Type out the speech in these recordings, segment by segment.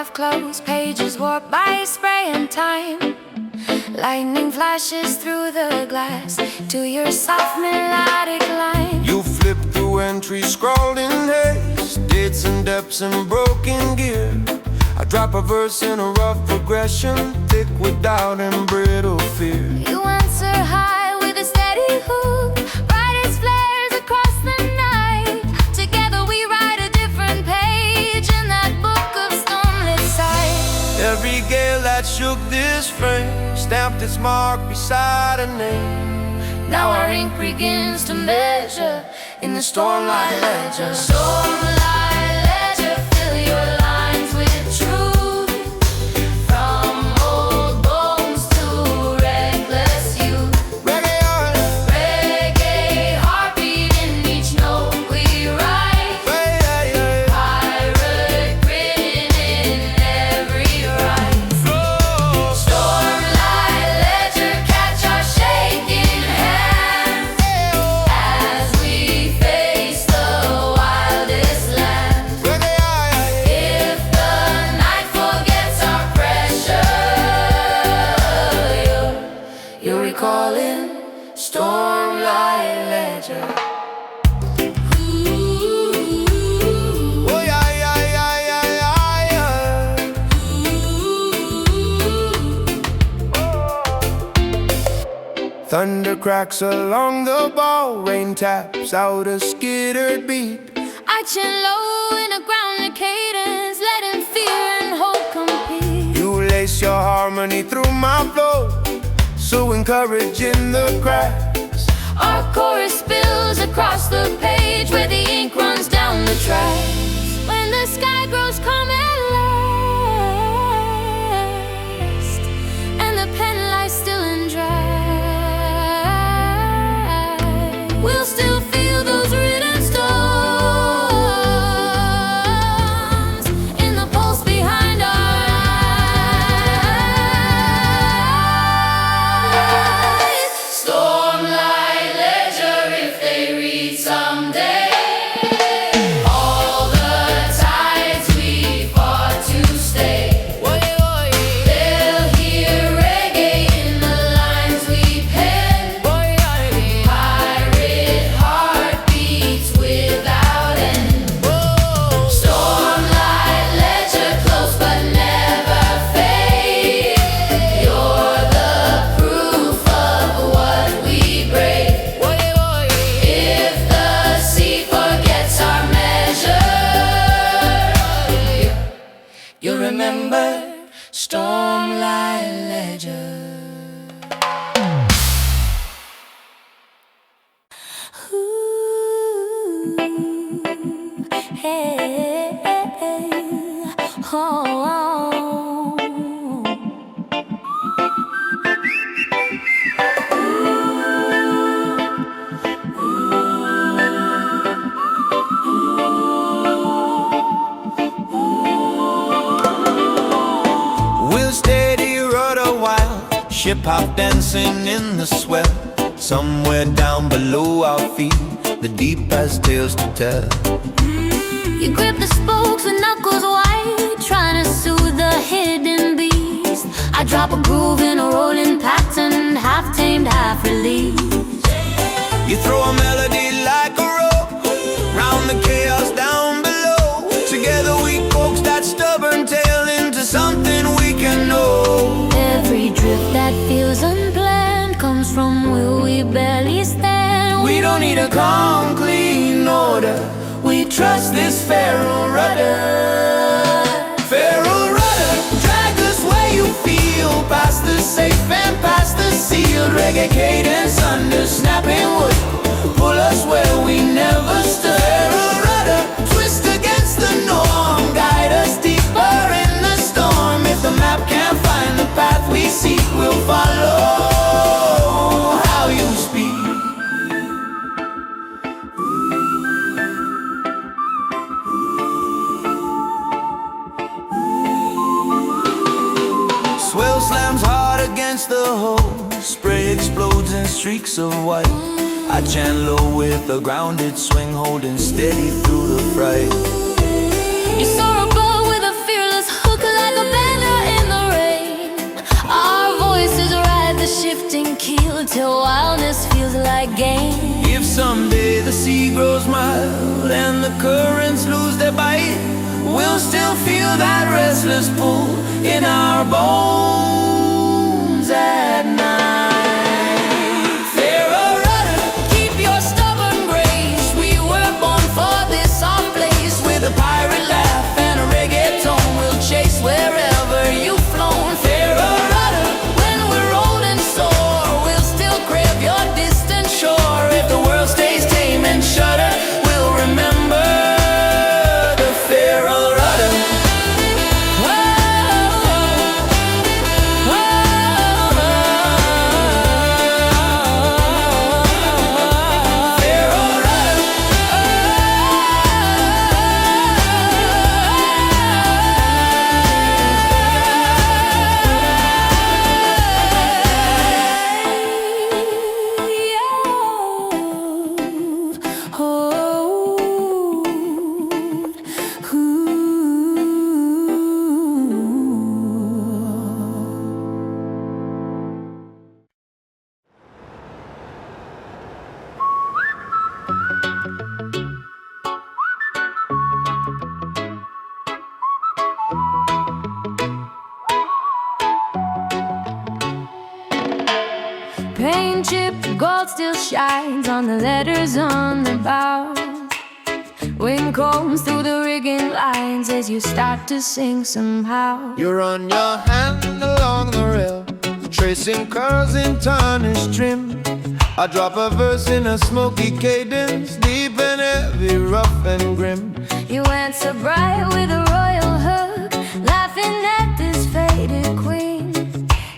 of closed pages warped by spray and time. Lightning flashes through the glass to your soft melodic line. You flip through entries scrawled in haste, dates and depths and broken gear. I drop a verse in a rough progression, thick with doubt and brittle fear. You answer high with a steady hoop, bright as flares across the night. Together we write a different page in that book of stormlit sight. Every gale that shook this frame stamped its mark beside a name. Now our ink begins to measure in the stormlight ledger. Stormlight ledger, fill your lines with truth. From old bones to reckless youth. Reggae heartbeat in each note we write. Pirate grin in every rhyme. Stormlight ledger, catch our shaking hands as we face the wildest land. If the night forgets our pressure, you're recalling Stormlight ledger. Oh yeah, yeah, yeah, yeah, yeah, yeah. Thunder cracks along the ball, rain taps out a skittered beat. I chant low in a grounded cadence, letting fear and hope compete. You lace your harmony through my flow, so encouraging the cracks. Our chorus spills across the page where the ink runs down the tracks. When the sky grows calm at last, and the pen lies still and dry, we'll still feel those written storms in the pulse behind our eyes. Stormlight ledger, if they read someday all the tides we fought to stay. They'll hear reggae in the lines we pen. Pirate heartbeats without end. Stormlight ledger, close but never fade. You're the proof of what we break. If the sea forgets our measure, you remember Stormlight ledger. Ooh, hey, oh, oh. We'll steady rudder while ship hop dancing in the swell. Somewhere down below our feet, the deep has tales to tell. You grip the spokes with knuckles white, trying to soothe the hidden beast. I drop a groove in a rolling pattern, half tamed, half released. You throw a melody like a rope round the chaos down below. Together we coax that stubborn tail into something we can know. Every drift that feels unplanned comes from where we barely stand. We don't need a calm, clean order. We trust this feral rudder. Feral rudder, drag us where you feel, past the safe and past the sealed. Reggae cadence under snapping wood, pull us where we never stood. Feral rudder, twist against the norm, guide us deeper in the storm. If the map can't find the path we seek, we'll follow how you speak. Swell slams hard against the hull, spray explodes in streaks of white. I chant low with a grounded swing, holding steady through the fright. You soar above with a fearless hook like again. If someday the sea grows mild and the currents lose their bite, we'll still feel that restless pull in our bones at night. Pharaoh rudder, keep your stubborn grace. We were born for this our place. With a pirate laugh and a reggaeton, we'll chase wherever you've flown. Pharaoh rudder, when we're old and sore, we'll still crave your distant shore. If the world stays tame and shudder, we'll remember the Pharaoh rudder. Paint chipped gold still shines on the letters on the bow. Wind combs through the rigging lines as you start to sing somehow. You run your hand along the rail, tracing curls in tarnished trim. I drop a verse in a smoky cadence, deep and heavy, rough and grim. You answer bright with a royal hook, laughing at this faded queen.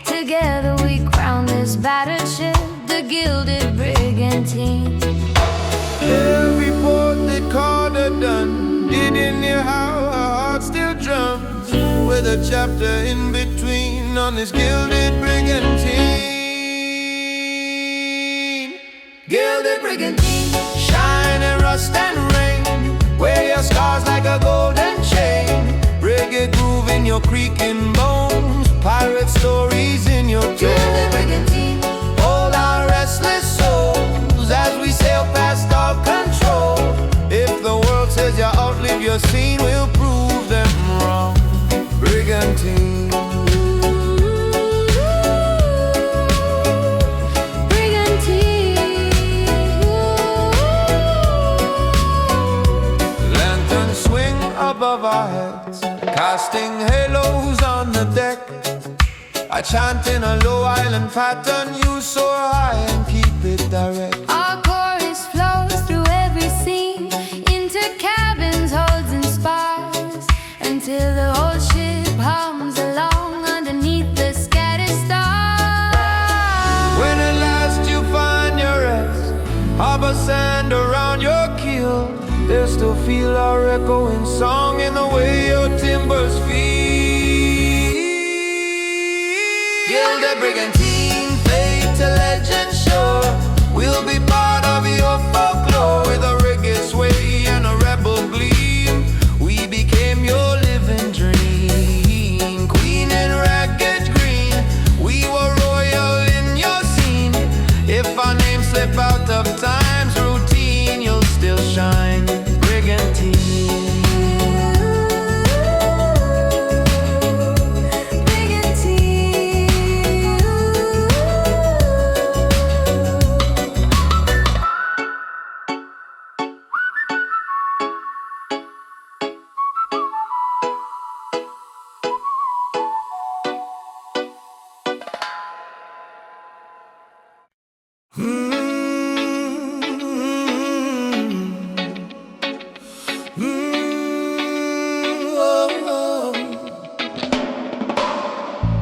Together we crown this battered ship, the gilded brigantine. Every port that called her done, didn't hear how her heart still drums, with a chapter in between on this gilded brigantine. Gilded brigantine, shine and rust and rain, wear your scars like a golden chain. Reggae groove in your creaking bones, pirate stories in your tones. Gilded brigantine, Hold our restless souls as we sail past all control. If the world says you outlive your scene, we'll prove them wrong. Brigantine. Lanterns swing above our heads, casting halos on the deck. I chant in a low island pattern, you soar high and keep it direct. Our chorus flows through every scene, into cabins, holds and spars, until the whole ship hums along underneath the scattered stars. When at last you find your rest, harbor sand around your keel, they'll still feel our echoing song in the way your timbers feel. Gilded brigantine, fade to legend shore, we'll be part of your folklore. With a reggae sway and a rebel gleam, we became your living dream. Queen in ragged green, we were royal in your scene. If our names slip out of time's routine, you'll still shine. Brigantine.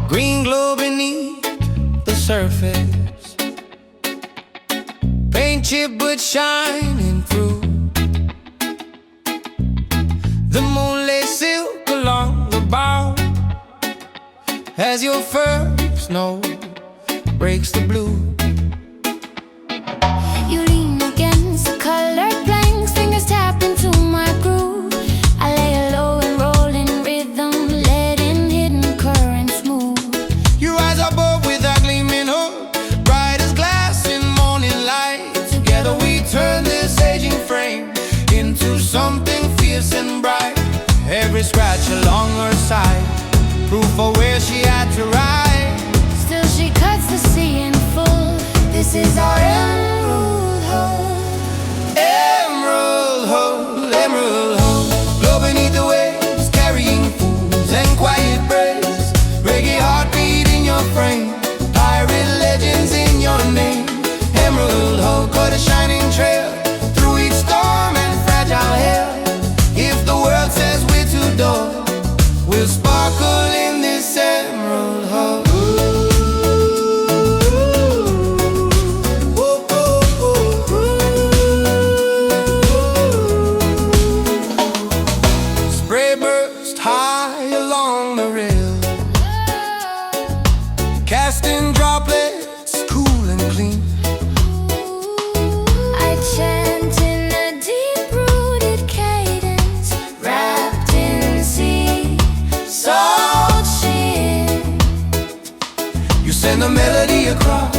Green glow beneath the surface, paint chip but shining through. The moonlit silk along the bow, as your first note breaks the blue. You lean against the colored planks, fingers tap into my groove. I lay low and roll in rhythm, letting hidden currents move. You rise above with a gleaming hook, bright as glass in morning light. sparkle in this emerald hull. Spray burst high along the rail, casting droplets cool and clean. I chant in a deep-rooted cadence, wrapped in sea salt sheen. You send the melody across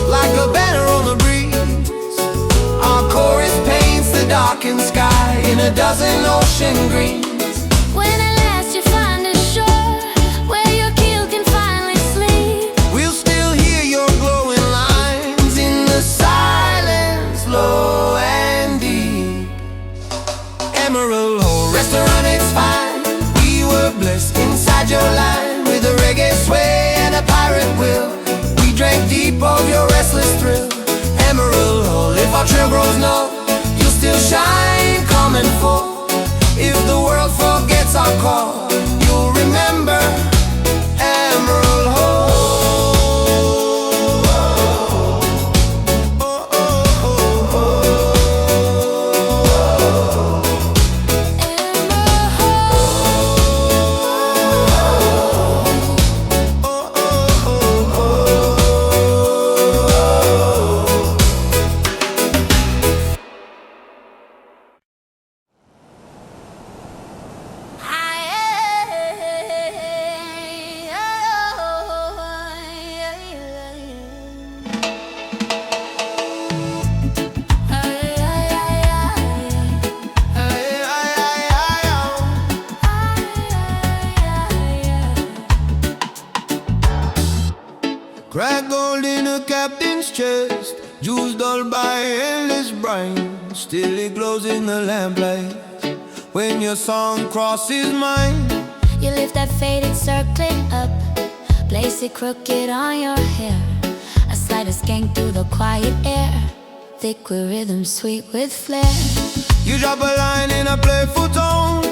like a banner on the breeze. Our chorus paints the darkened sky in a dozen ocean greens. When at last you find a shore where your keel can finally sleep, We'll still hear your glowing lines in the silence, low and deep. Emerald Hole Restaurant, it's fine. We were blessed inside your line with a reggae sway and a pirate will. We drank deep of your restless thrill. Emerald Hole, if our trail grows no, you'll still shine, come and full. If the world forgets our call, you'll remember Emerald Hole. Crack gold in a captain's chest, jewels dulled by endless brine. Still it glows in the lamplight when your song crosses mine. you lift that faded circlet up, place it crooked on your hair. A slight of skank through the quiet air, thick with rhythm, sweet with flair. You drop a line in a playful tone,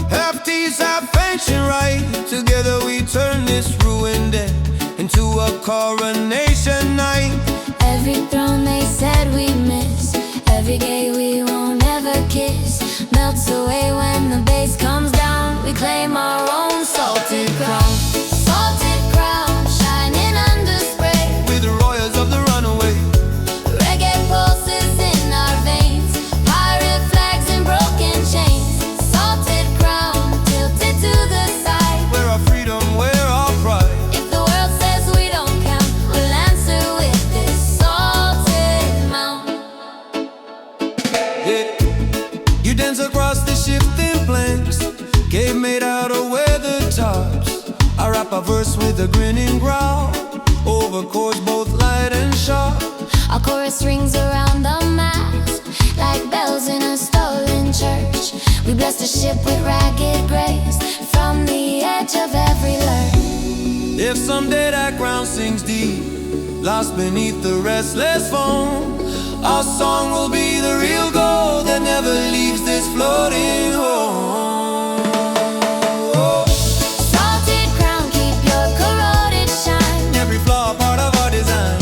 half tease, half ancient right. Together we turn this ruined day into a coronation night. Every throne they said we miss, every gate we won't ever kiss, melts away when the bass comes down. We claim our own salted crown. Salted crown, shining under spray, With the royals of the runaway, reggae pulses in our veins, pirate flags and broken chains. Salted crown, tilted to the side. where our freedom, where our pride. If the world says we don't count, we'll answer with this salted mount. Yeah. You dance across the shifting planks, cave made out of weathered tops. I rap a verse with a grinning growl, over chords both light and sharp. Our chorus rings around the mast like bells in a stolen church. We bless the ship with ragged grace from the edge of every lurch. If someday that ground sinks deep, lost beneath the restless foam, our song will be the real gold that never leaves this floating home. Salted crown, keep your corroded shine. Every flaw a part of our design.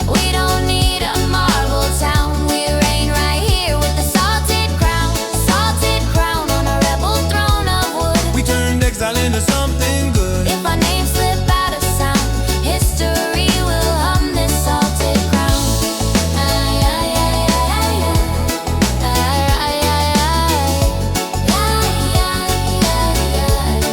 We don't need a marble town, we reign right here with the salted crown. Salted crown on a rebel throne of wood. We turned exile into something good. If our names slip out of sound, history will hum this salted crown. Ay, ay, ay, ay, ay. Ay, ay, ay, ay. Ay, ay, ay, ay.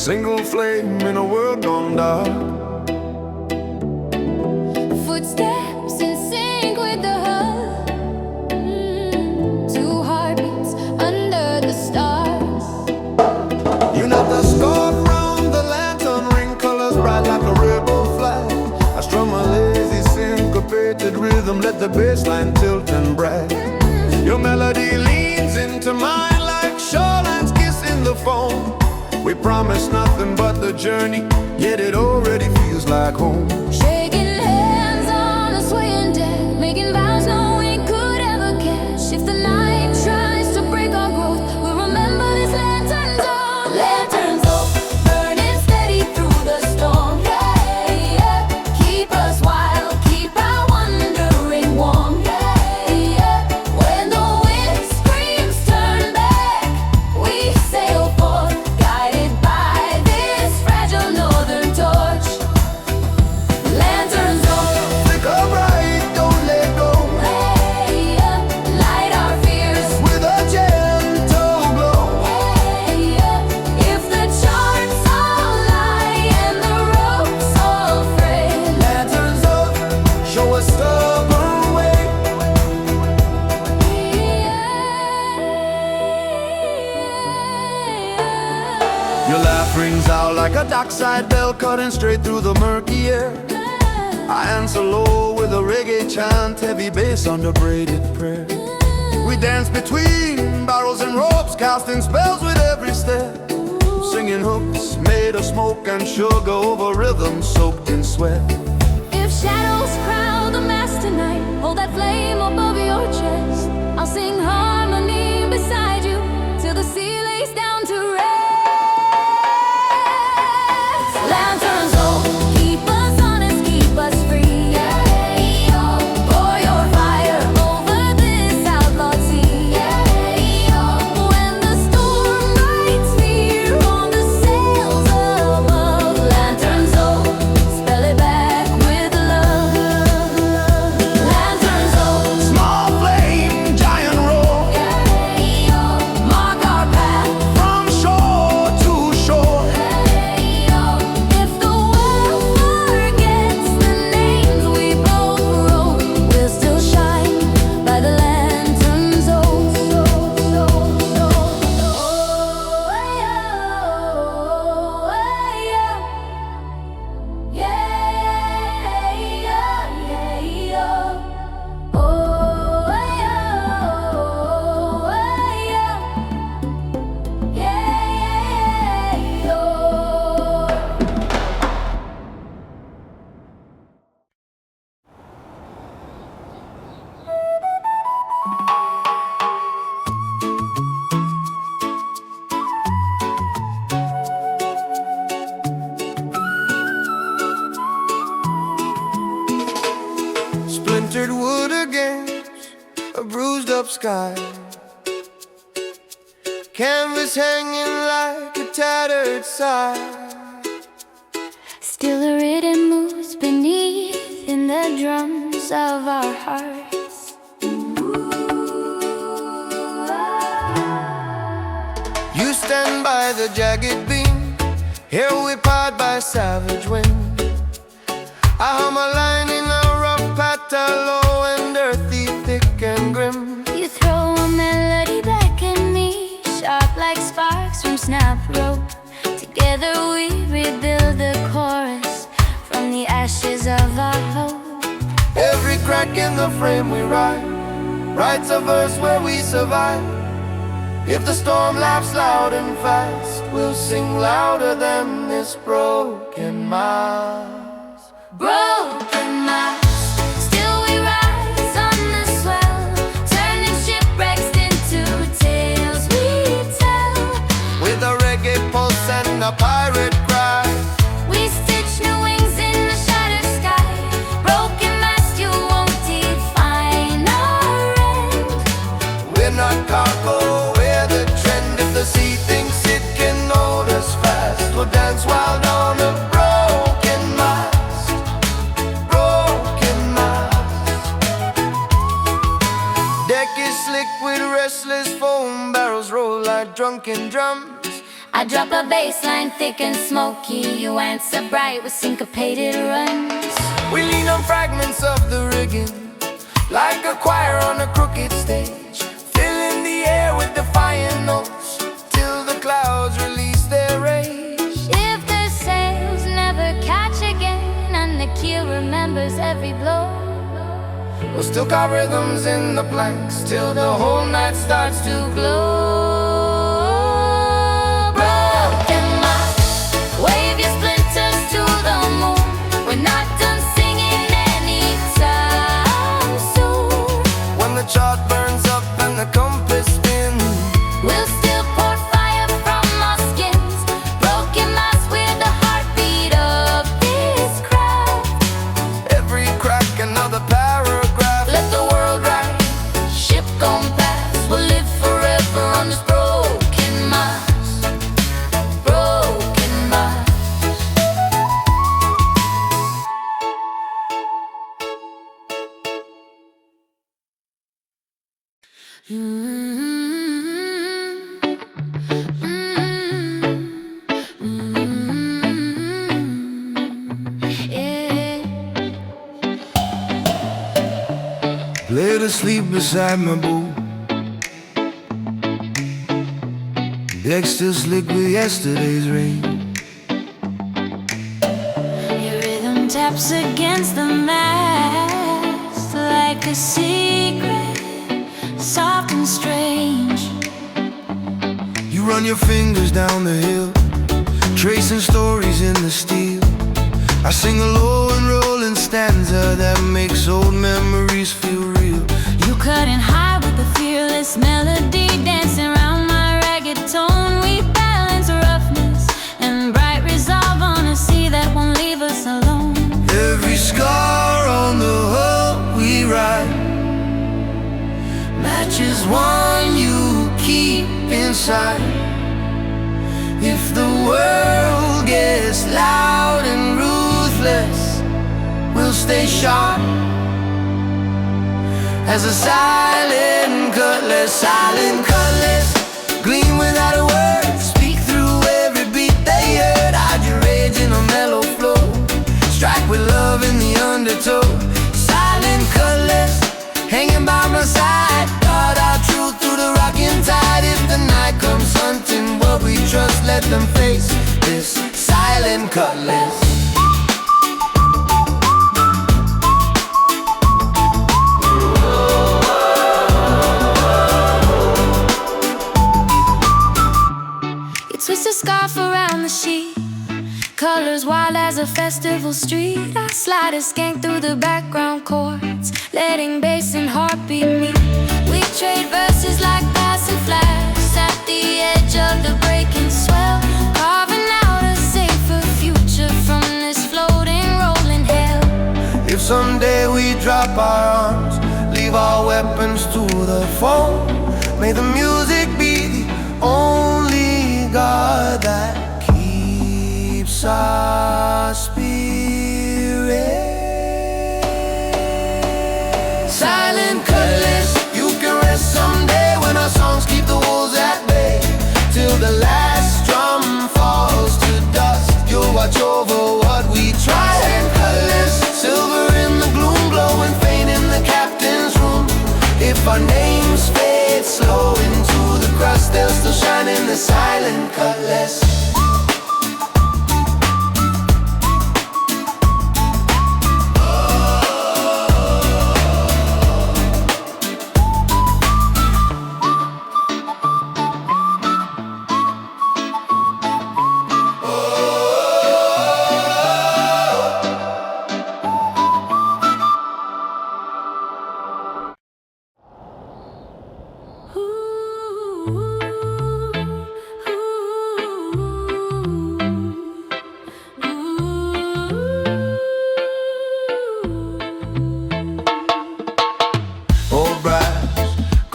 single flame in a world gone dark. Footsteps in sync with the hug. Two heartbeats under the stars. You know the scarf round the lantern, ring colors bright like a rebel flag. I strum a lazy syncopated rhythm, let the bassline tilt and brag. Your melody leans into mine like shorelines kissing the foam. We promise nothing but the journey, yet it already feels like home. Shaking hands on a swaying deck, making vows no we could ever catch. If the night tries to break our growth, we'll remember this lantern's on. Lanterns off, burning steady through the storm. Yeah, yeah. Keep us wild, keep our wandering warm. Yeah, yeah. When the wind screams turn back, we sail forth, guided by this fragile northern torch. Lanterns on, Flicker bright, don't let go, way up, light our fears. with a gentle glow. Way up, if the charts all lie and the ropes all fray. Lanterns up, show a stubborn way. Your laugh rings out like a dockside bell, cutting straight through the murky air. I answer low with a reggae chant, heavy bass under braided prayer. We dance between barrels and ropes, casting spells with every step. Singing hooks made of smoke and sugar over rhythm soaked in sweat. If shadows crowd the mass tonight, hold that flame above your chest. I'll sing harmony beside you till the sea lays down to rest. Lanterns on, keep us honest, keep us free. Yeah, pour your fire over this outlawed sea. Yeah, when the storm rides fear on the sails above. Lanterns on, spell it back with love. Lanterns on, Small flame, giant roar, mark our path. from shore to shore. If the world forgets the names we both wrote, we'll still shine by the lantern's Splintered wood against a bruised up sky, canvas hanging like a tattered sigh. Still a rhythm moves beneath in the drums of our hearts. You stand by the jagged beam, here we part by savage wind. I hum a line in a rough patter, low and earthy, thick and grim. You throw a melody back at me, sharp like sparks from snap rope. Together we rebuild the chorus from the ashes of our hope. Every crack in the frame we ride, writes a verse where we survive. If the storm laughs loud and fast, we'll sing louder than this broken mast. Broken mast, still we rise on the swell, turning shipwrecks into tales we tell. With a reggae pulse and a pirate cry, We stitch new wings in the shattered sky. Broken mast, you won't define our end. we're not cargo, we're the trend. If the sea thinks it can hold us fast, we'll dance wild on a broken mast. Broken mast. Deck is slick with restless foam, barrels roll like drunken drums. I drop a bass line thick and smoky. You answer bright with syncopated runs. We lean on fragments of the rigging, like a choir on a crooked stage, filling the air with defiant notes, till the clouds release their rage. If the sails never catch again, and the keel remembers every blow, we'll still carve rhythms in the planks, till the whole night starts to glow. Broken lights, wave your splinters to the moon. We're not done singing anytime soon. When the chart burns up and the compass spins, We'll still pour fire from our skins. Broken lights, we're the heartbeat of this craft. every crack another paragraph. Let the world ride, ship gone past. We'll live forever on this broken Mars. Broken Mars. Yeah. Laid asleep beside my boat, deck still slick with yesterday's rain. Your rhythm taps against the mast like a secret, soft and strange. You run your fingers down the hill, tracing stories in the steel. I sing a low and rolling stanza that makes old memories feel real. You couldn't hide with the fearless melody, dancing around my ragged tone. We balance roughness and bright resolve on a sea that won't leave us alone. Every scar on the hull we ride matches one you keep inside. If the world gets loud and ruthless, we'll stay sharp as a silent cutlass, gleam without a word, speak through every beat they heard. Hide your rage in a mellow flow, strike with love in the undertow. Silent cutlass, hanging by my side, guard our truth through the rocking tide. If the night comes hunting what we trust, let them face this silent cutlass. Twist a scarf around the sheet, colors wild as a festival street. I slide a skank through the background chords, letting bass and heartbeat meet. We trade verses like passing flags at the edge of the breaking swell, carving out a safer future from this floating, rolling hell. If someday we drop our arms, leave our weapons to the foe, may the music be the only God that keeps our spirit. Silent cutlass, you can rest someday when our songs keep the wolves at bay. Till the last drum falls to dust, you'll watch over what we try. Silent cutlass, silver in the gloom, glowing faint in the captain's room. If our names fade slow into the crust, they'll still shine in the silent cutlass.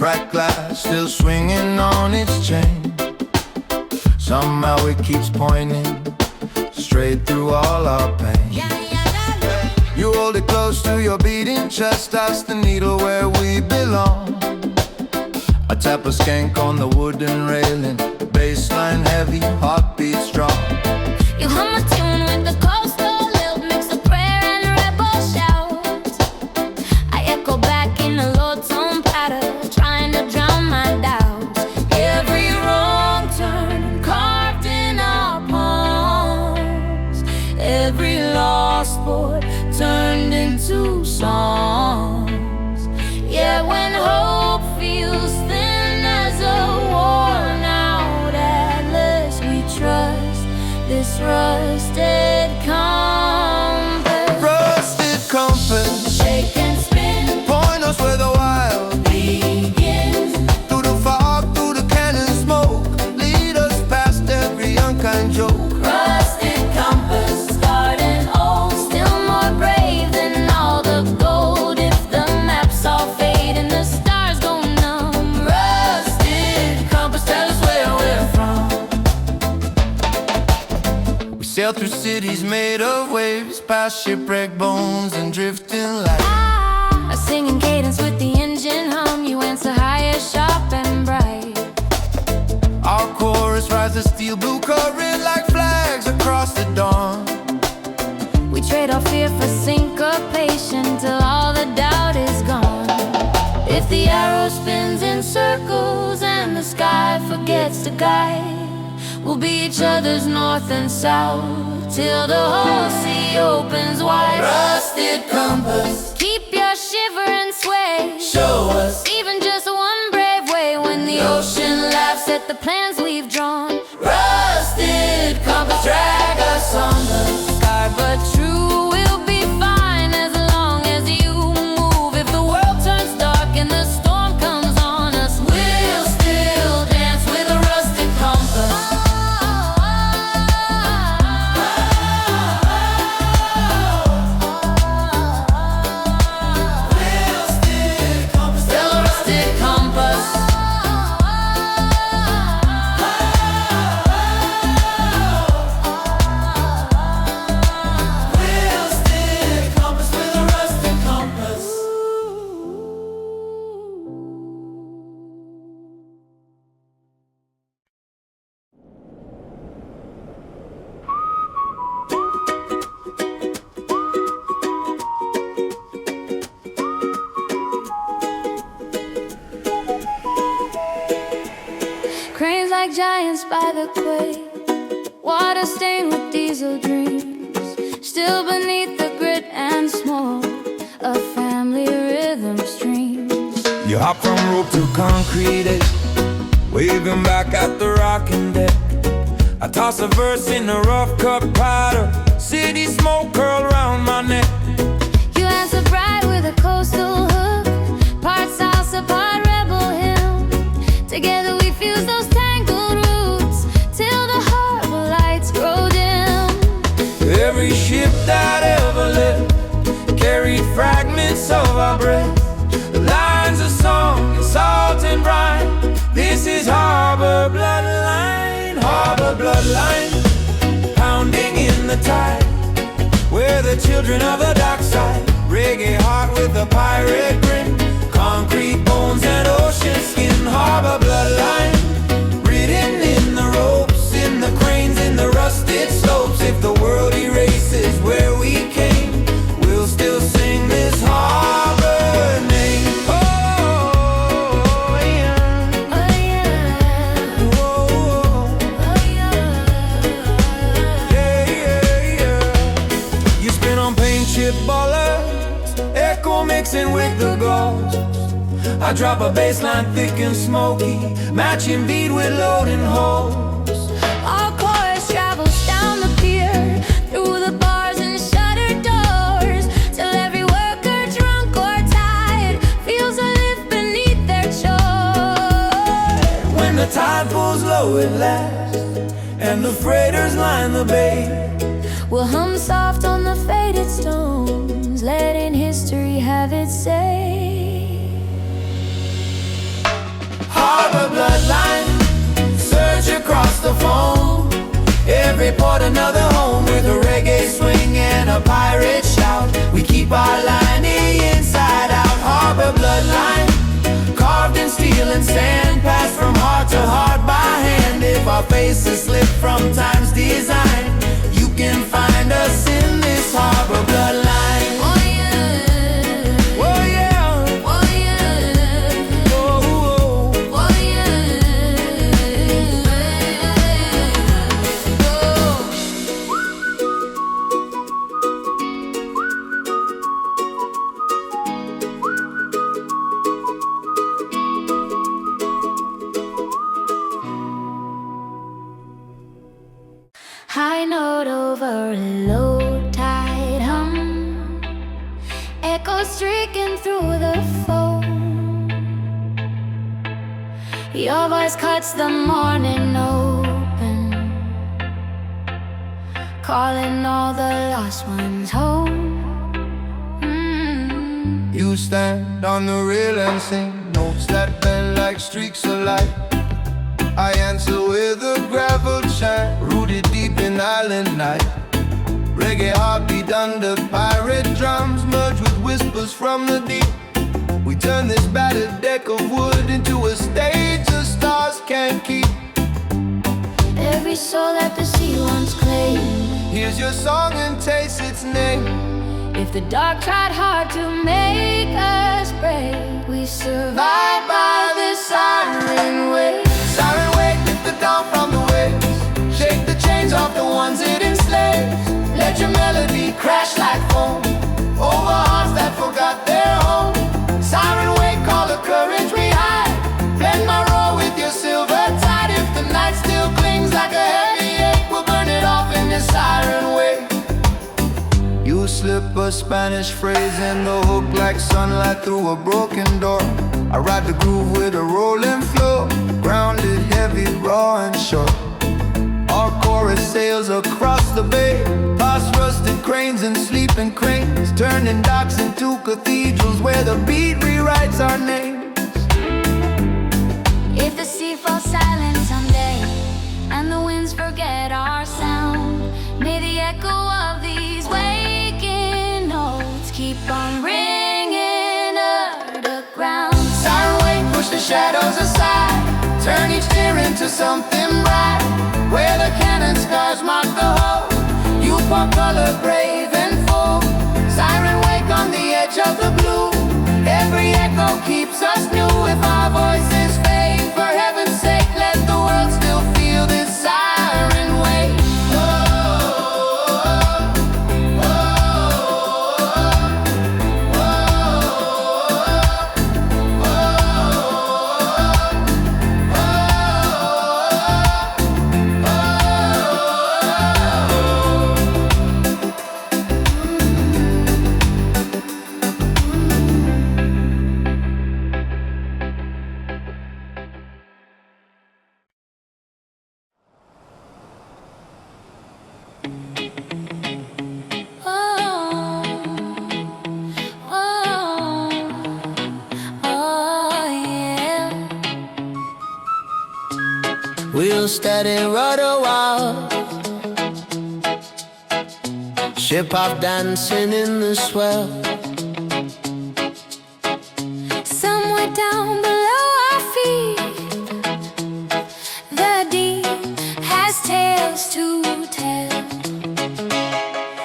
Cracked glass still swinging on its chain. Somehow it keeps pointing straight through all our pain. You hold it close to your beating chest, that's the needle where we belong. I tap a skank on the wooden railing, bass bassline heavy, heartbeat strong. You hum a tune with the coastal lilt, mix of prayer and rebel shout. I echo back in a low tone pattern, trying to drown my doubts. Every wrong turn carved in our palms, every lost chord turned into songs. Yeah, when hope feels thin as a worn out atlas, we trust this rusted compass. Rusted compass, Shake and spin, point us where the wild begins. through the fog, through the cannon smoke, lead us past every unkind joke. Rusted compass, scarred and old, still more brave than all the gold. If the maps all fade and the stars go numb, rusted compass, tell us where we're from. We sail through cities made of waves, past shipwreck bones and drifting light. A singing cadence with the engine hum, you answer higher, sharp and bright. Our chorus rides a steel blue current like flags across the dawn. We trade our fear for syncopation till all the doubt is gone. If the arrow spins in circles and the sky forgets to guide, we'll be each other's north and south till the whole sea opens wide. Rusted compass, Keep your shiver and sway, show us even just one brave way when the ocean laughs at the plans we've drawn. rusted compass, drag us on the Scarred but true, we'll be fine as long as you move. If the world turns dark and the storm comes on us, we'll still dance with a rusted compass. Still a rusted compass. rusted compass with a rusted compass. Cranes like giants by the quay, water stained with diesel dreams. Still beneath the grit and smoke, a family rhythm streams. You hop from rope to concrete, waving back at the rocking deck. I toss a verse in a rough cut powder, city smoke curl round my neck. You answer bright with a coastal hook, part salsa, part rebel hymn. Together we fuse those tangled roots till the harbor lights grow dim. Every ship that ever lived carried fragments of our breath, lines of song and salt and brine. This is harbor bloodline, pounding in the tide. We're the children of the dock side, reggae heart with a pirate grin, concrete bones and ocean skin. Harbor bloodline, written in the ropes, in the cranes, in the rusted slopes. If the world erases where we came, we'll still sing this harbor name. Oh, yeah. Oh yeah, Whoa, oh yeah. yeah. You spin on paint chip ballers, echo mixing with the ghost. I drop a bass line thick and smoky, matching beat with loading holes. Our chorus travels down the pier, through the bars and shuttered doors, till every worker, drunk or tired, feels a lift beneath their chore. When the tide pulls low at last, and the freighters line the bay, We'll hum soft on the faded stones, letting history have its say. harbor bloodline, surge across the foam. Every port another home, with a reggae swing and a pirate shout. We keep our line inside out. Harbor bloodline, carved in steel and sand, passed from heart to heart by hand. If our faces slip from time's design. You can find us in this harbor bloodline. Oh yeah, Oh yeah, oh yeah, oh, oh. oh yeah, oh. High note over a low tide hum, echoes streaking through the foam. Your voice cuts the morning open, calling all the lost ones home. You stand on the rail and sing notes that bend like streaks of light. I answer with a gravel chant, rooted deep in island night. Reggae heartbeat under pirate drums, merge with whispers from the deep. We turn this battered deck of wood into a stage the stars can't keep. Every soul that the sea once claimed. Here's your song and taste its name. If the dark tried hard to make us break, we survived by the siren wave. Siren wake, lift the dawn from the waves. Shake the chains off the ones it enslaves. Let your melody crash like foam over hearts that forgot their home. Siren wake, call the courage we hide. Blend my roar with your silver tide. If the night still clings like a heavy ache, we'll burn it off in this siren wake. You slip a Spanish phrase in the hook like sunlight through a broken door. I ride the groove with a rolling flow, grounded, heavy, raw and short. Our chorus sails across the bay, past rusted cranes and sleeping cranes, turning docks into cathedrals where the beat rewrites our names. If the sea falls silent someday and the winds forget our sound, may the echo of these waking notes keep on ringing underground. Siren wake, push the shadows aside, turn each tear into something bright. Where the cannon scars mark the hole, you pour color brave and full. Siren wake on the edge of the blue. Every echo keeps us new. If our voices fade, for heaven's sake, let the world still feel this siren wake. Wheel steady, rudder wild, ship off dancing in the swell. Somewhere down below our feet, the deep has tales to tell.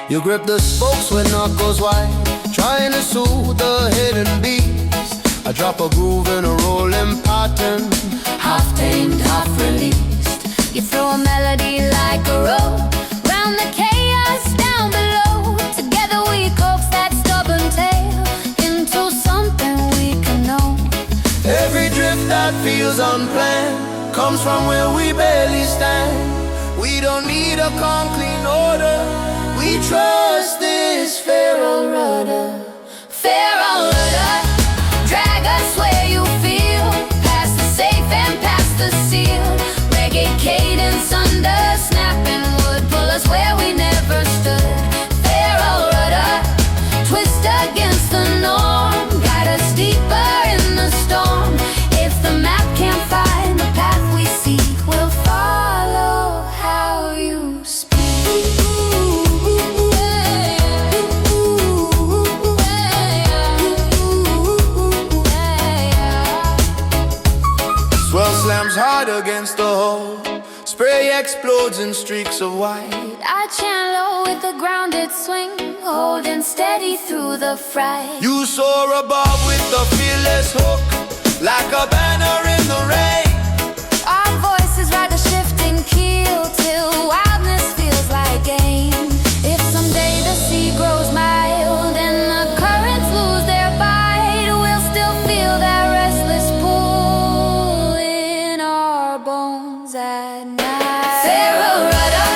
You grip the spokes with knuckles wide, trying to soothe the hidden beast. I drop a groove in a rolling pattern, Half tamed, half released. You throw a melody like a rope round the chaos down below. Together we coax that stubborn tail into something we can know. Every drift that feels unplanned comes from where we barely stand. We don't need a calm, clean order. We trust this feral rudder. Feral rudder, drag us where you feel, past the safe and past the seal. Reggae cadence under snapping wood, pull us where we never stood. Feral rudder, twist against the norm, guide us deeper in the storm. If the map can't find the path we seek, we'll follow how you speak. Swell slams hard against the hull, Spray explodes in streaks of white. I chant low with the grounded swing, holding steady through the fright. You soar above with the fearless hook, like a banner in the rain. Our voices ride the shifting keel till wildness feels like gain. If someday the sea grows mild and the currents lose their bite, we'll still feel that restless pull in our bones at night. Pharaoh rudder,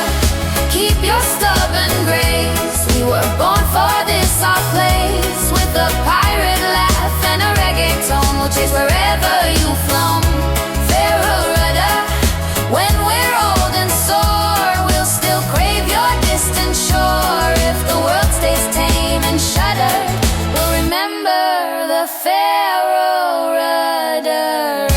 keep your stubborn grace. We were born for this, our place. With a pirate laugh and a reggae tone, we'll chase wherever you've flown. Pharaoh rudder, when we're old and sore, we'll still crave your distant shore. If the world stays tame and shuttered, we'll remember the Pharaoh rudder.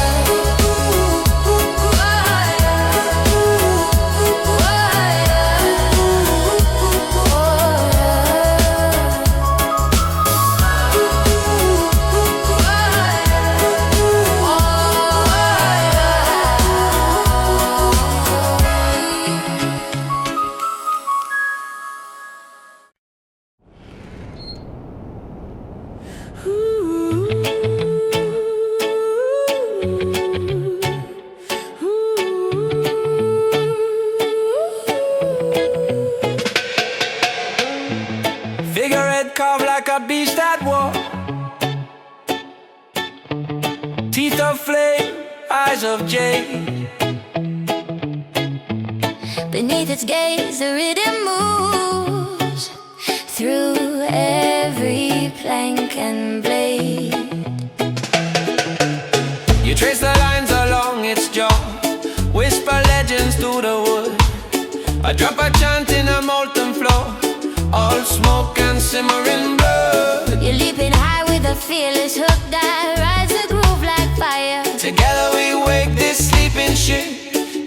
Figurehead carved like a beast at war. Teeth of flame, eyes of jade. Beneath its gaze, the rhythm moves through every plank and blade. You trace the lines along its jaw, whisper legends through the wood. I drop a chant in a molten floor, all smoke and simmering blood. You're leaping high with a fearless hook that rides the groove like fire. Together we wake this sleeping ship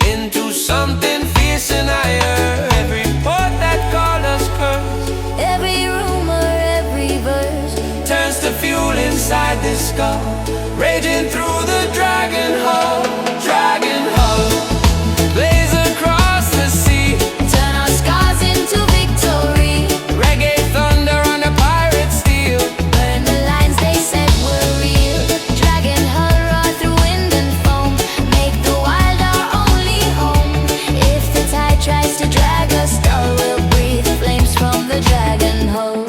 into something fierce and higher. Every port that called us curse, Every rumor, every verse, turns to fuel inside this skull, raging through the dragon hull. Dragon hull, blaze across the sea, turn our scars into victory. reggae thunder on the pirate steel. Burn the lines they said were real. Dragon hull roar through wind and foam, make the wild our only home. If the tide tries to drag us down, we'll breathe flames from the dragon hull.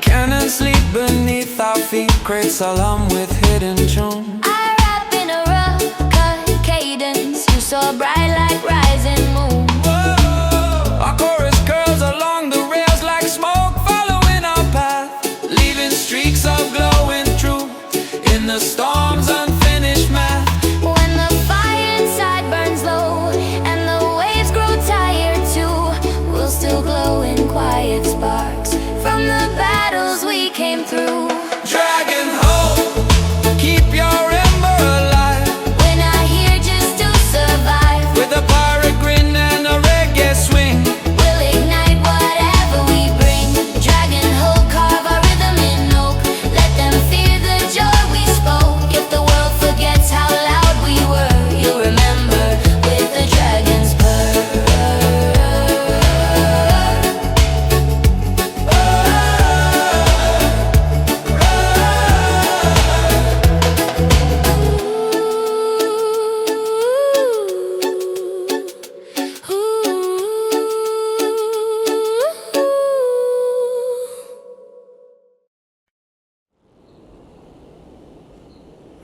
Cannons sleep beneath our feet, crates alarm with hidden tune. I rap in a rough cut cadence, you saw bright like rising moon. Whoa. Our chorus curls along the rails like smoke, following our path, leaving streaks of glowing truth in the storm's unfinished math. When the fire inside burns low and the waves grow tired too, we'll still glow in quiet sparks from the battles we came through. Dragon hull, keep your ember alive, When I hear just to survive, with a pirate grin and a reggae swing. we'll ignite whatever we bring. Dragon hull carve our rhythm in oak, let them fear the joy we spoke. If the world forgets how loud we were, you'll remember with the dragon's purr.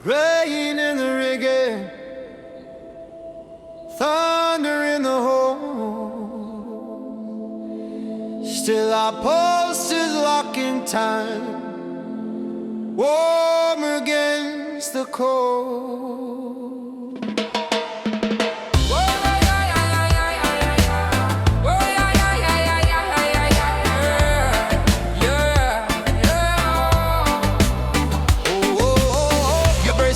Rain in the reggae, thunder in the hole. Still our pulse is locking time, warm against the cold.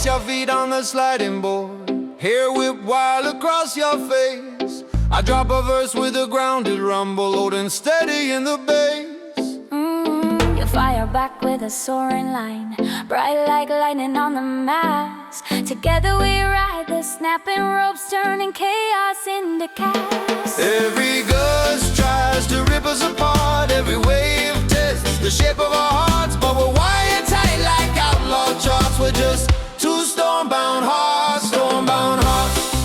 Your feet on the sliding board, hair whip wild across your face. I drop a verse with a grounded rumble, holding steady in the bass. Your fire back with a soaring line, bright like lightning on the mast. Together we ride the snapping ropes, turning chaos into chaos. Every gust tries to rip us apart, every wave tests the shape of our hearts, but we're wired tight like outlaw charts. We're just two storm-bound hearts,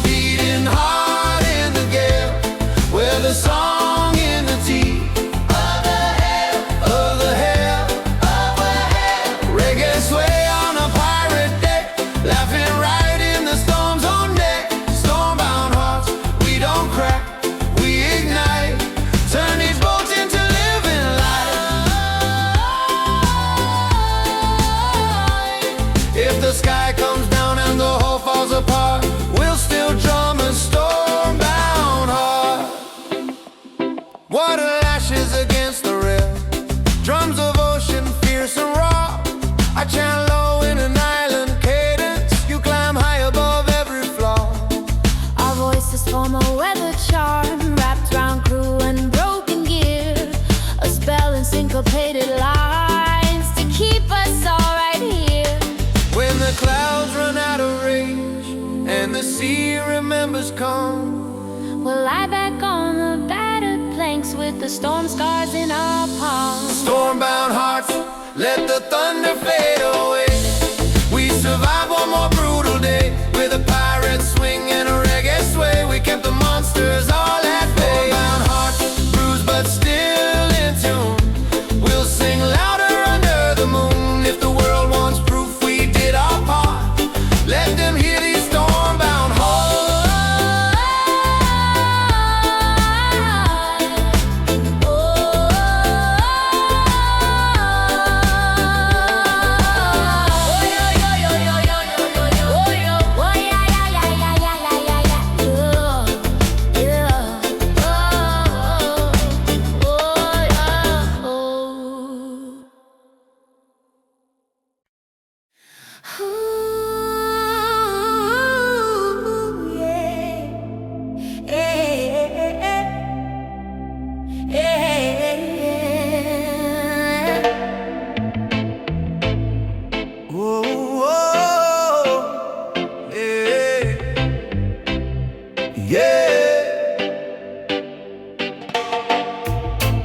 beating hard in the gale. We're the song in the teeth of the hail, reggae sway on a pirate deck, laughing right in the storm's own neck. Storm-bound hearts, we don't crack, we ignite, turn these boats into living light. If the sky comes down and the whole falls apart, we'll still drum a storm-bound heart. Water lashes against the rail, drums of ocean fierce and raw. I chant low in an island cadence, you climb high above every flaw. Our voices form a weather charm, wrapped round crew and broken gear, a spell in syncopated lines to keep us all right here. When the clouds run out of rage and the sea remembers calm, we'll lie back on the battered planks with the storm scars in our palms. storm-bound hearts, let the thunder fade away. We survived one more brutal day with a pirate swing and a reggae sway. We kept the monsters all at bay. Storm-bound hearts, bruised but still in tune, we'll sing louder under the moon. If the world wants proof we did our part, let them hear these storm-bound hearts.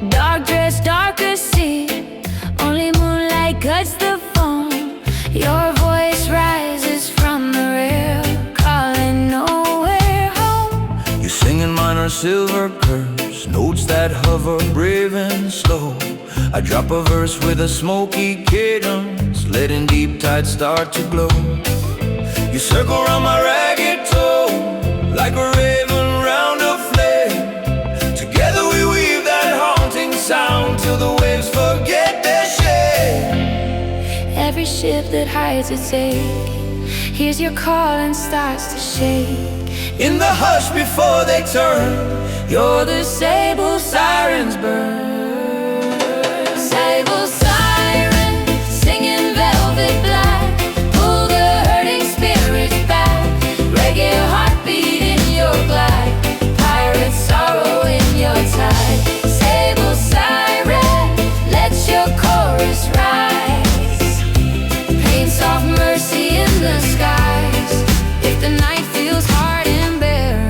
Dark dress, darker sea, only moonlight cuts the foam. Your voice rises from the rail, calling nowhere home. You sing in minor silver curves, notes that hover brave and slow. I drop a verse with a smoky cadence, letting deep tides start to glow. You circle round my ragged toe, like a raven round a flame. Together we weave that haunting sound till the waves forget their shame. Every ship that hides its ache hears your call and starts to shake. In the hush before they turn, You're the sable sirens burn. Sable siren, singing velvet black, pull the hurting spirits back. Reggae heartbeat in your glide, pirate sorrow in your tide. Sable siren, let your chorus rise. Paint soft mercy in the skies, if the night feels hard and barren.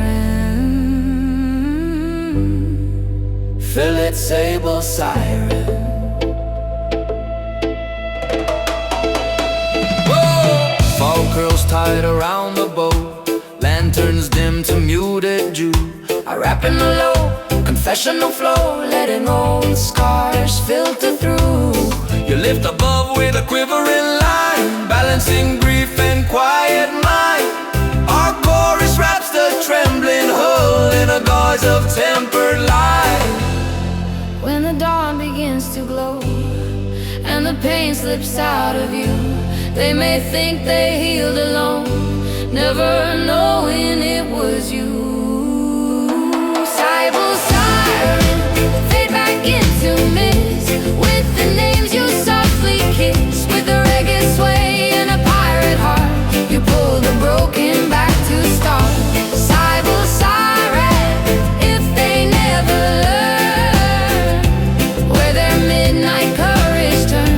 fill it, sable siren. Fall curls tied around the boat, lanterns dim to muted dew. I rap in the low, confessional flow, letting old scars filter through. You lift above with a quivering line, balancing grief and quiet mind. Our chorus wraps the trembling hull in a gauze of tempered light. When the dawn begins to glow and the pain slips out of you, they may think they healed alone, never knowing it was you. Sable siren, fade back into mist, with the names you softly kiss. With a reggae sway and a pirate heart, you pull the broken back to start. Sable siren, if they never learn where their midnight courage turns.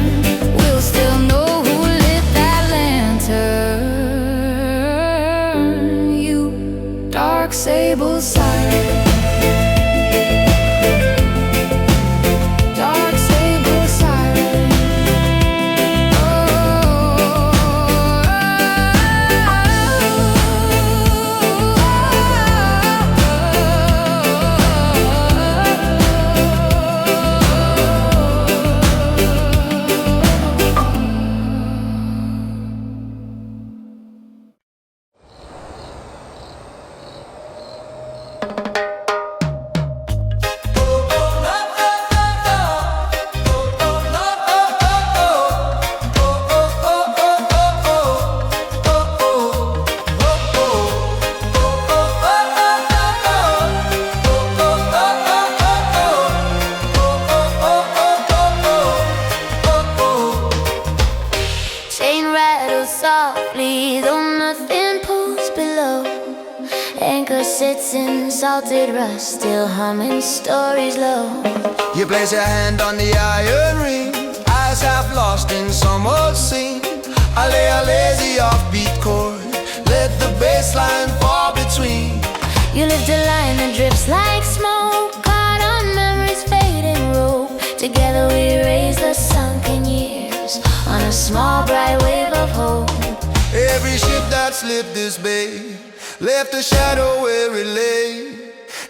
dancing, salted rust, still humming stories low. You place your hand on the iron ring, eyes half lost in some old scene. I lay a lazy offbeat chord, let the bass line fall between. You lift a line that drifts like smoke, caught on memories fading rope. Together we raise the sunken years on a small bright wave of hope. Every ship that slipped this bay left a shadow where it lay.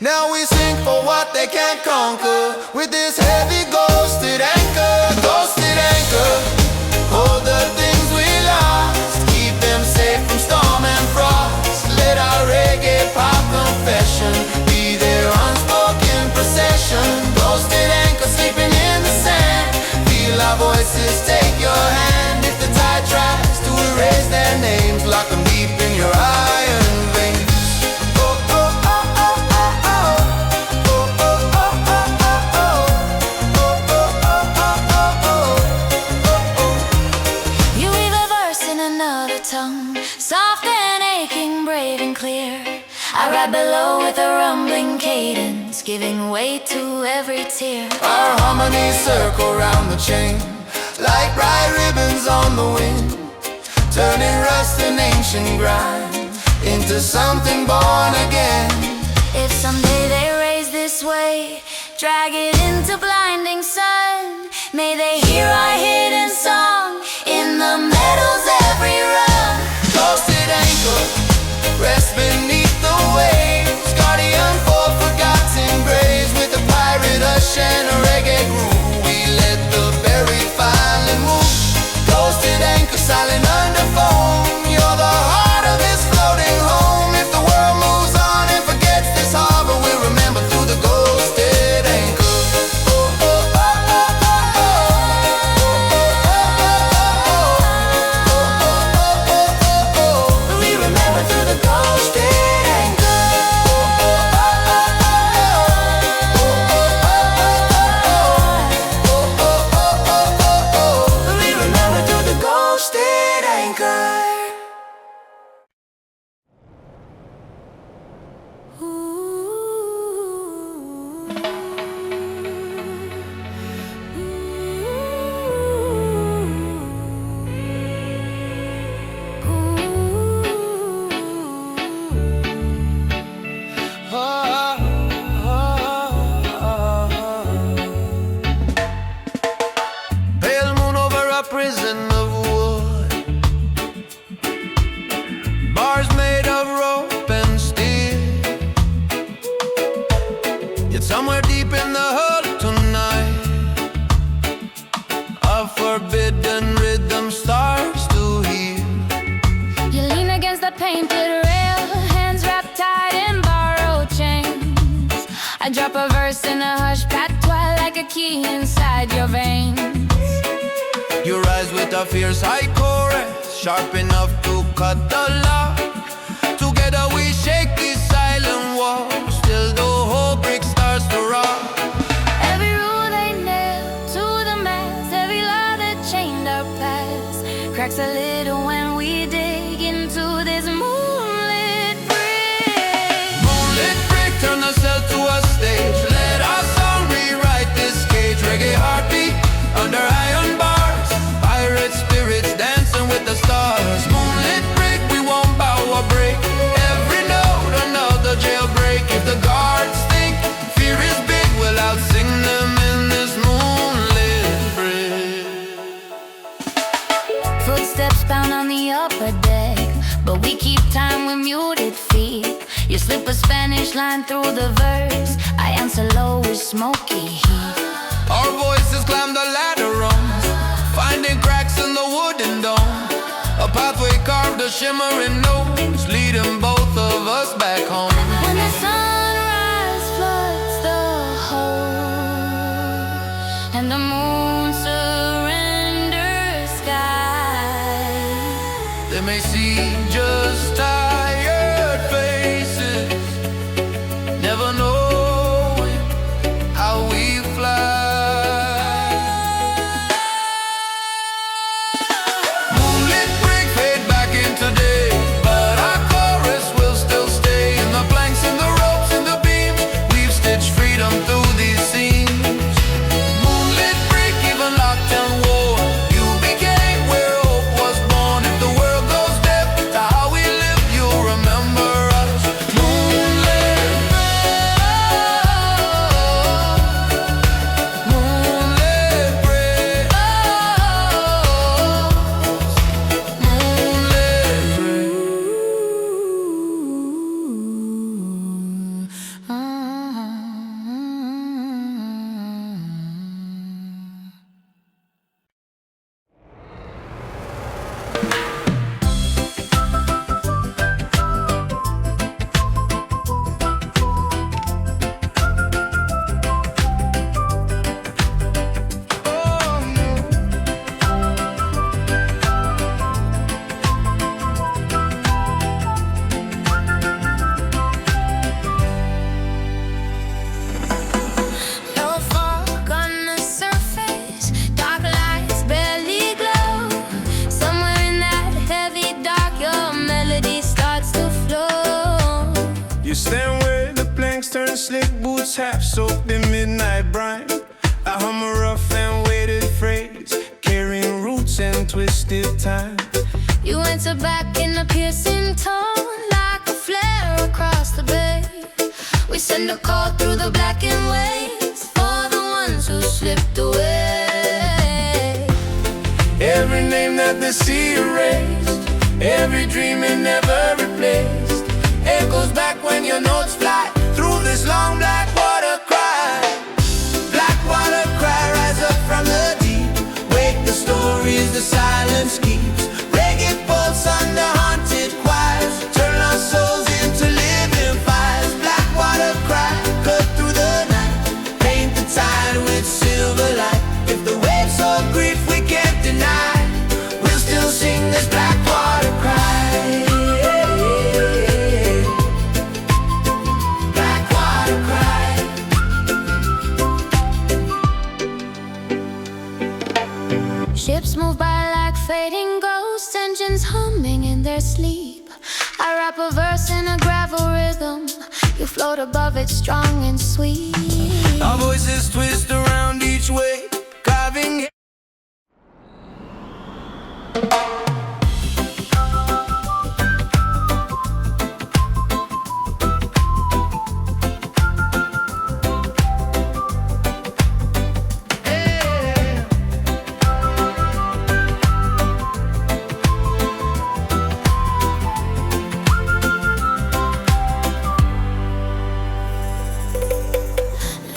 Now we sing for what they can't conquer, with this heavy ghosted anchor. Ghosted anchor, hold the things we lost, keep them safe from storm and frost. Let our reggae-pop confession be their unspoken procession. Ghosted anchor sleeping in the sand, feel our voices take your hand. If the tide tries to erase their names, lock them deep in your iron veins. You weave a verse in another tongue, soft and aching, brave and clear. I ride below with a rumbling cadence, giving way to every tear. Our harmonies circle round the chain, like bright ribbons on the wind, turning rust and ancient grind into something born again. If someday they raise this way, drag it into blinding sun, may they hear our hidden song in the meadow's every run. Ghosted anchor, rest beneath the waves, guardian for forgotten graves. With a pirate hush and a reggae groove, we let the buried finally move. Ghosted anchor, silent under foam, you're the heart of this floating home. If the world moves on and forgets this harbor, we'll remember through the ghosted anchor. We remember through the ghosted anchor. We remember through the ghosted anchor. Pale moon over a prison of wood, bars made of rope and steel. Yet somewhere deep in the hull tonight, a forbidden rhythm starts to heal. You lean against the painted rail, hands wrapped tight in borrowed chains. I drop a verse in a hush patois like a key inside your veins. You rise with a fierce high chorus, sharp enough to cut the lock. Together we shake these silent walls, till the whole brick starts to rock. Every rule they nailed to the mast, every law that chained our past, cracks a little when we dig into this moonlit brick. Moonlit brick, turn the cell to a stage. Let our song rewrite this cage. Reggae heartbeat under iron bars, pirate spirits dancing with the stars. Moonlit brick, we won't bow or break. Every note another jailbreak. If the guards think fear is big, we'll outsing them in this moonlit brick. Footsteps pound on the upper deck, but we keep time with muted feet. You slip a Spanish line through the verse, I answer low with smoky heat. Our voices climb the ladder rungs, finding cracks in the wooden dome. A pathway carved a shimmering nose, leading both of us back home. When the sunrise floods the whole, and the moon surrenders sky, They may see just tired faces, never knowing how we fly. Moonlit brick fade back into day, but our chorus will still stay in the planks in the rope. slick boots, half soaked in midnight brine. I hum a rough and weighted phrase, carrying roots and twisted time. You enter back in a piercing tone, like a flare across the bay. We send a call through the blackened waves for the ones who slipped away. Every name that the sea erased, every dream it never replaced, echoes back when your notes fly through this long black water cry. Black water cry, rise up from the deep. Wake the stories the silence keeps. Reggae pulse under haunted choirs, turn our souls into living fires. Black water cry, cut through the night, paint the tide with silver light. If the waves of grief we can't deny, we'll still sing this black water cry. Black water cry. Ships move by like fading ghosts, engines humming in their sleep. I rap a verse in a gravel rhythm, you float above it strong and sweet. Our voices twist around each way, carving.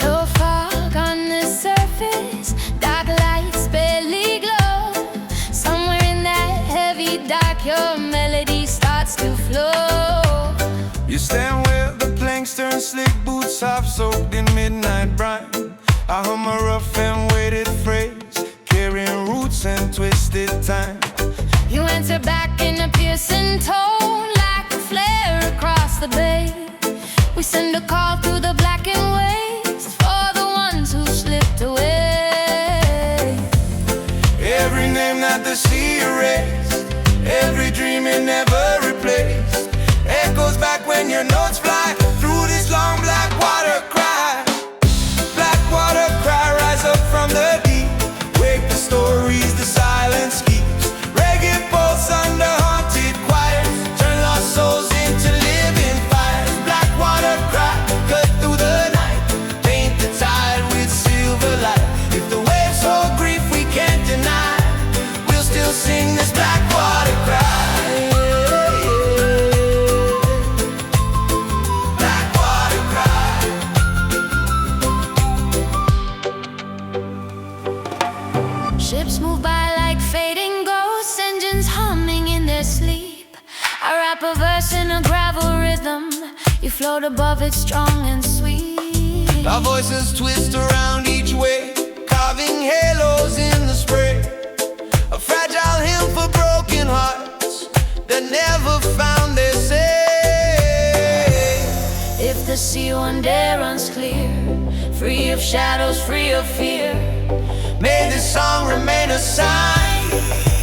No fog on the surface, dark lights barely glow. Somewhere in that heavy dark, your melody starts to flow. You stand where the planks turn, slick boots, half soaked in midnight brine. I hum a rough and weighted phrase, carrying roots and twisted time. You enter back in a piercing tone, like a flare across the bay. We send a call through the blackened waves for the ones who slipped away. Every name that the sea erased, every dream it never replaced, echoes back when your notes fly through this long black water cry. Black water cry, rise up from the deep. Wake the stories the silence keeps. Reggae pulse under haunted choirs, turn lost souls into living fires. Black water cry, cut through the night, paint the tide with silver light. If the waves hold grief we can't deny, we'll still sing this black water cry. Black water cry. Ships move by like fading ghosts, engines humming in their sleep. I rap a verse in a gravel rhythm, you float above it strong and sweet. Our voices twist around each way, carving halos in the spray. A fragile hymn for broken hearts that never found their say. If the sea one day runs clear, free of shadows, free of fear, may this song remain a sign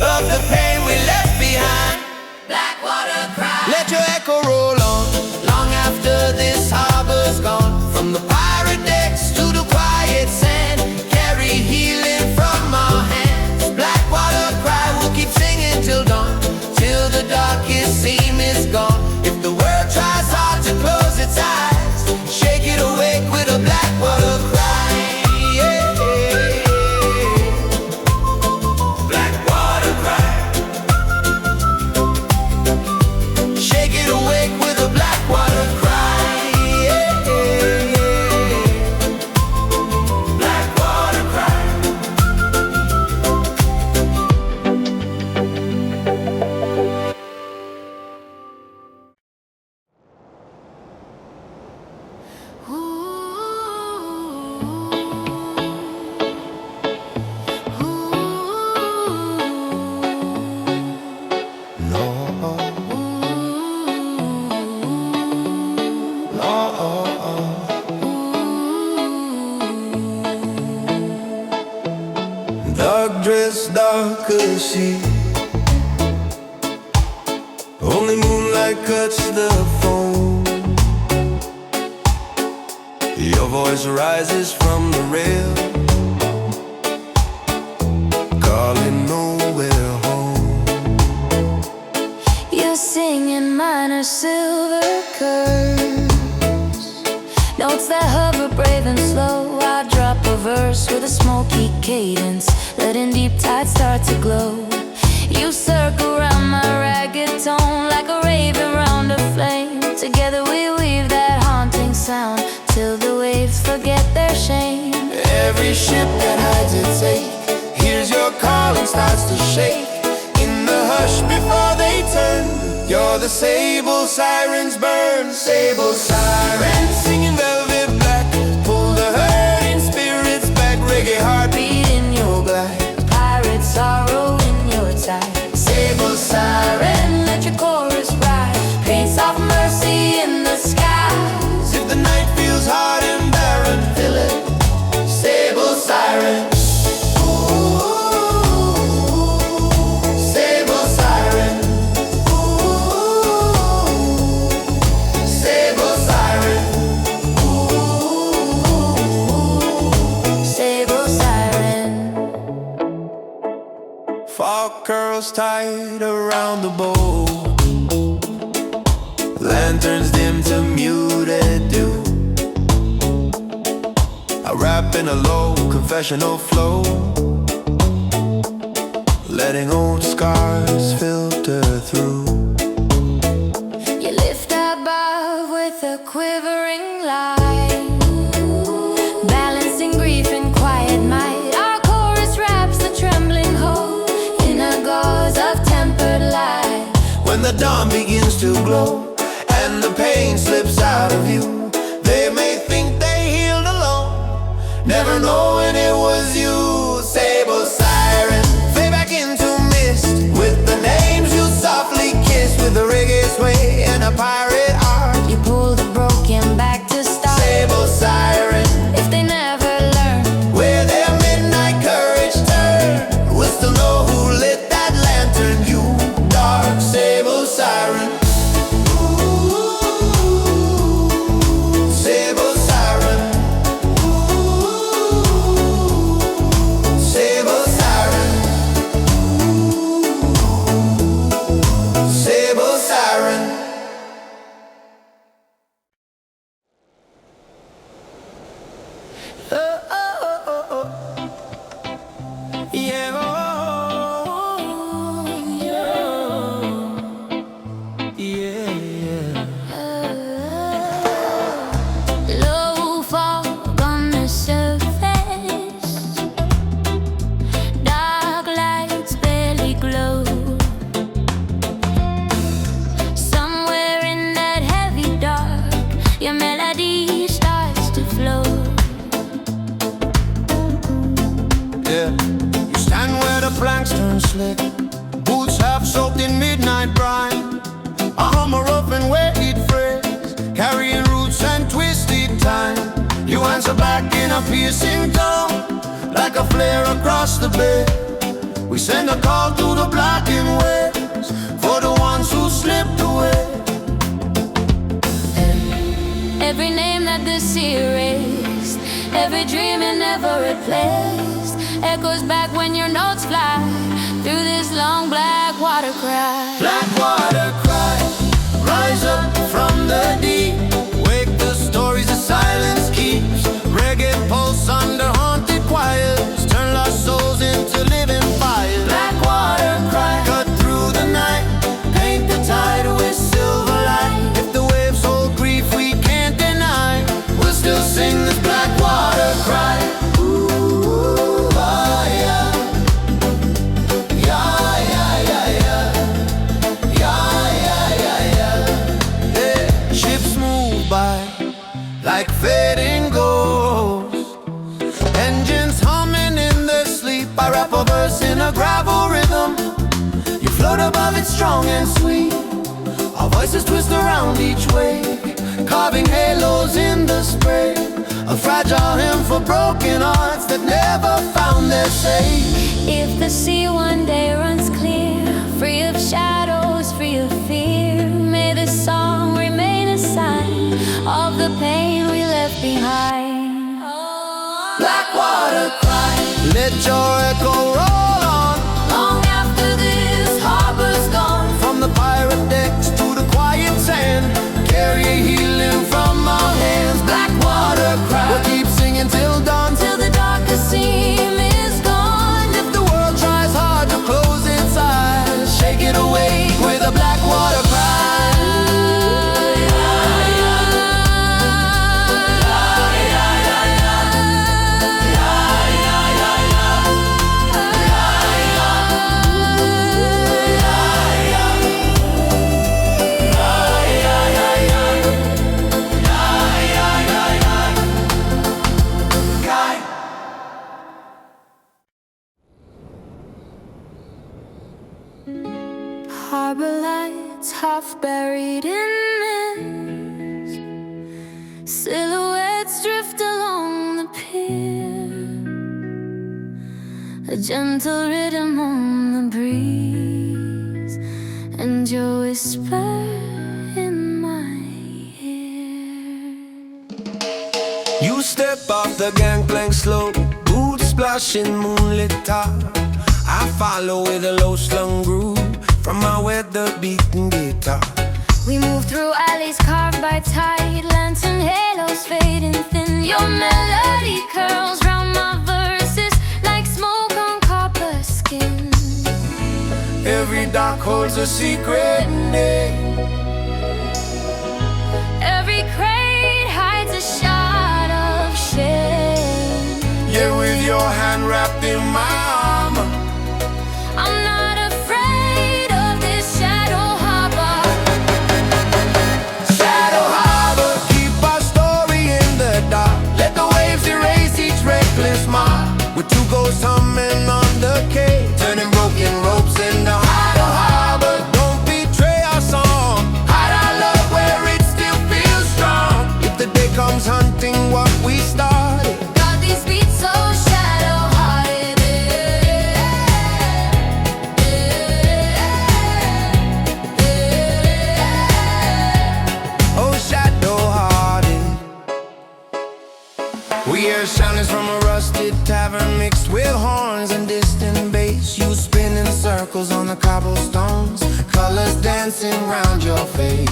of the pain we left behind. black water cry. Let your echo roll on, long after this harbor's gone. From the pirate decks to the quiet sand, carry healing from our hands. Black water cry, we'll keep singing till dawn, till the darkest seam is gone. If the world tries hard to close its eyes, shake it awake with a black water cry. Yeah. Black water cry. Shake it awake with a black water cry. Yeah. Black water cry. No, dark dress, dark as she. Only moonlight cuts the phone. voice rises from the rail, calling nowhere home. You're singing minor silver curves, notes that hover brave and slow. I drop a verse with a smoky cadence, letting deep tides start to glow. You circle around my ragged tone like a raven round a flame. Together we weave that haunting sound till the waves forget their shame. Every ship that hides its ache hears your call and starts to shake. In the hush before they turn, you're the sable sirens burn. Sable sirens singing velvet black, pull the hurting spirits back. Reggae heartbeat in your black, Pirate sorrow in your tide. sable siren, Let your chorus rise, paint soft mercy in the skies. if the night feels hard and barren, fill it. Sable siren, sable siren, sable siren, Sable siren. fog curls tied around the bow, lanterns dim to muted dew. I rap in a low confessional flow, letting old scars filter through. You lift above with a quivering light, balancing grief and quiet might. Our chorus wraps the trembling hope in a gauze of tempered light. When the dawn begins to glow and the pain slips out of you, they may think they healed alone, never knowing it was you. Sable siren, fade back into mist with the names you softly kissed, with a reggae sway and a pirate art. You pull the broken back to start. Sable siren, If they never learn, where their midnight courage turned, we'll still know who lit that lantern. You dark sable siren, sable siren, sable siren, sable siren. Oh, oh, oh, oh, oh. Yeah, oh, yeah, yeah. low fog on the surface, dark lights barely glow. Somewhere in that heavy dark, your melody starts to flow. Yeah. You stand where the planks turn slick, boots half soaked in midnight brine. A hummer up and where it phrase, carrying roots and twisted time. You answer back in a piercing tone, like a flare across the bay. We send a call to the blackened waves, for the ones who slipped away. Every name that the sea erased, every dream it never replaced, echoes back when your notes fly through this long black water cry. Black water cry, rise up from the deep, wake the stories the silence keeps. Reggae pulse under haunted choirs, turn lost souls into living fires. Black water cry, cut through the night, paint the tide with silver light. If the waves hold grief we can't deny, we'll still sing this black water cry. Ooh, ah, yeah. Yeah, yeah, yeah, yeah. Yeah, yeah, yeah, yeah. Yeah. Ships move by like fading ghosts, engines humming in their sleep. I rap a verse in a gravel rhythm, you float above it strong and sweet. Our voices twist around each wave, carving halos in the spray. A fragile hymn for broken hearts that never found their safe. If the sea one day runs clear, free of shadows, free of fear, may this song remain a sign of the pain we left behind. water cry. Let your echo roll on, Long after this harbor's gone. from the pirate decks to the quiet sand. Carry healing from our hands. Black water cry. We'll keep singing till dawn, Till the darkest seam is gone. if the world tries hard to close its eyes, shake it away with a black water cry. Harbor lights half buried in mist. Silhouettes drift along the pier. A gentle rhythm on the breeze, and your whisper in my ear. You step off the gangplank slow, boots splashing moonlit top. I follow with a low slung groove from my weather-beaten guitar. We move through alleys carved by tide, lantern halos fading thin. Your melody curls round my verses like smoke on copper skin. Every dock holds a secret name. Every crate hides a shot of shame. Yeah, with your hand wrapped in my arm, I'm not afraid of this shadow harbor. Shadow Harbor, keep our story in the dark. Let the waves erase each reckless mark. With two ghosts humming on the quay, turning broken ropes into Shadow Harbor. Don't betray our song, hide our love where it still feels strong. If the day comes hunting what we started, Got these beats so shadow-hearted. oh shadow-hearted. We hear shoutings from a rusted tavern, mixed with horns and distant bass. You spin in circles on the cobblestones, colors dancing round your face.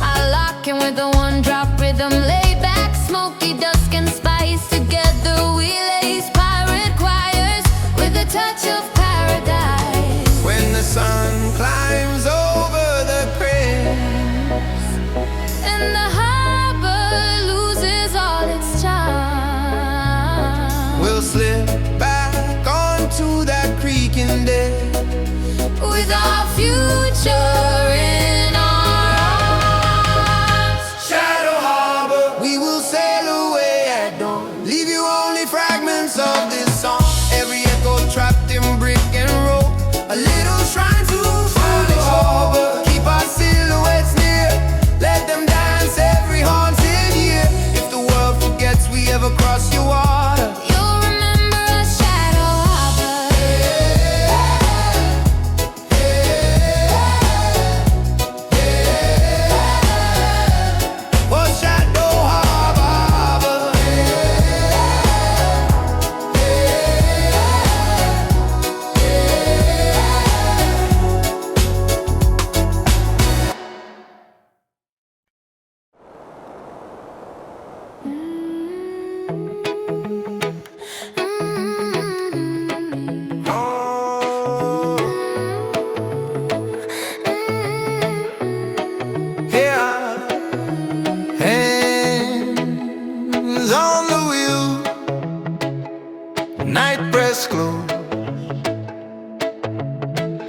I lock in with a one-drop rhythm, lay back, smoky dusk and spice. Together we lace pirate choirs with a touch of paradise. When the sun climbs over the crest, And the harbor loses all its charm. we'll slip back onto that creaking deck. With our future in our arms. Shadow Harbor, we will sail away at dawn. Leave you only fragments of this song. Every echo trapped in brick and roll, a little shrine to Shadow Harbor. Keep our silhouettes near, let them dance every haunted year. If the world forgets we ever cross your water, You'll remember a shadow harbor. oh Shadow Harbor. Yeah, hands on the wheel, night press close,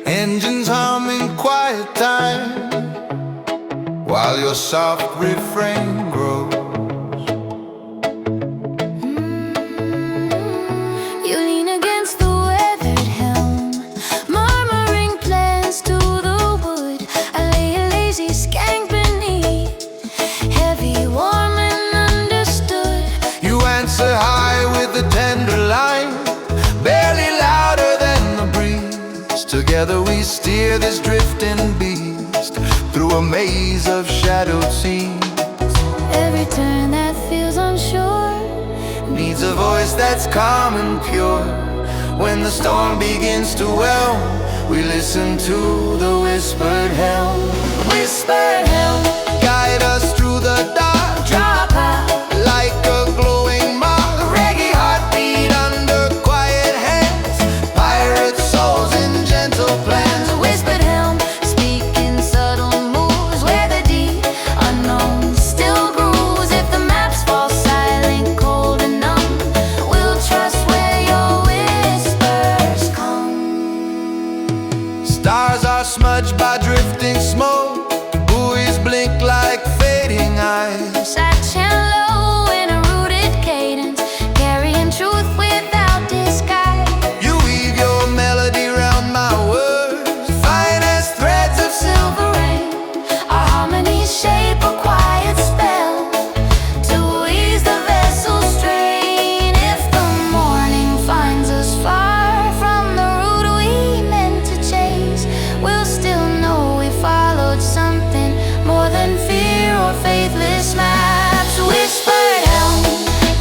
engines humming quiet time, while your soft refrain grows. You lean against the weathered helm, murmuring plans to the wood. I lay a lazy skank beneath, heavy, warm, and understood. You answer high with a tender line, barely louder than the breeze. Together we steer this drifting beast through a maze of shadowed scenes. Every turn that feels unsure Needs a voice voice that's calm and pure. When the storm begins to whelm, we listen to the whispered helm. Whispered helm, guide us through the dark. Drop out like a glowing mark. Reggae heartbeat under quiet hands. Pirate souls in gentle plans. Whispered helm, speaking subtle moves where the deep unknown still grooves. If the maps fall silent, cold and numb, we'll trust where your whispers come. Stars are smudged by drifting smoke. Buoys blink like fading eyes. Satching low in a rooted cadence, carrying truth without disguise. You weave your melody round my words, fine as threads of silver rain. Our harmonies shape a quiet spell to ease the vessel's strain. If the morning finds us far from the route we meant to chase, we'll still know we followed something more than fear or faithless maps. Whispered helm,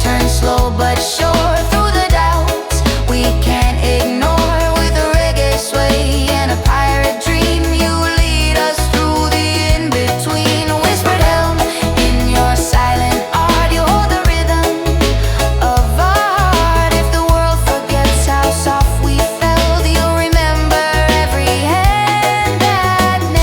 turn slow but sure through the doubts we can't ignore. With a reggae sway and a pirate dream, you lead us through the in-between. Whispered helm, in your silent art, you hold the rhythm of our heart. If the world forgets how soft we felt, you'll remember every hand that knelt.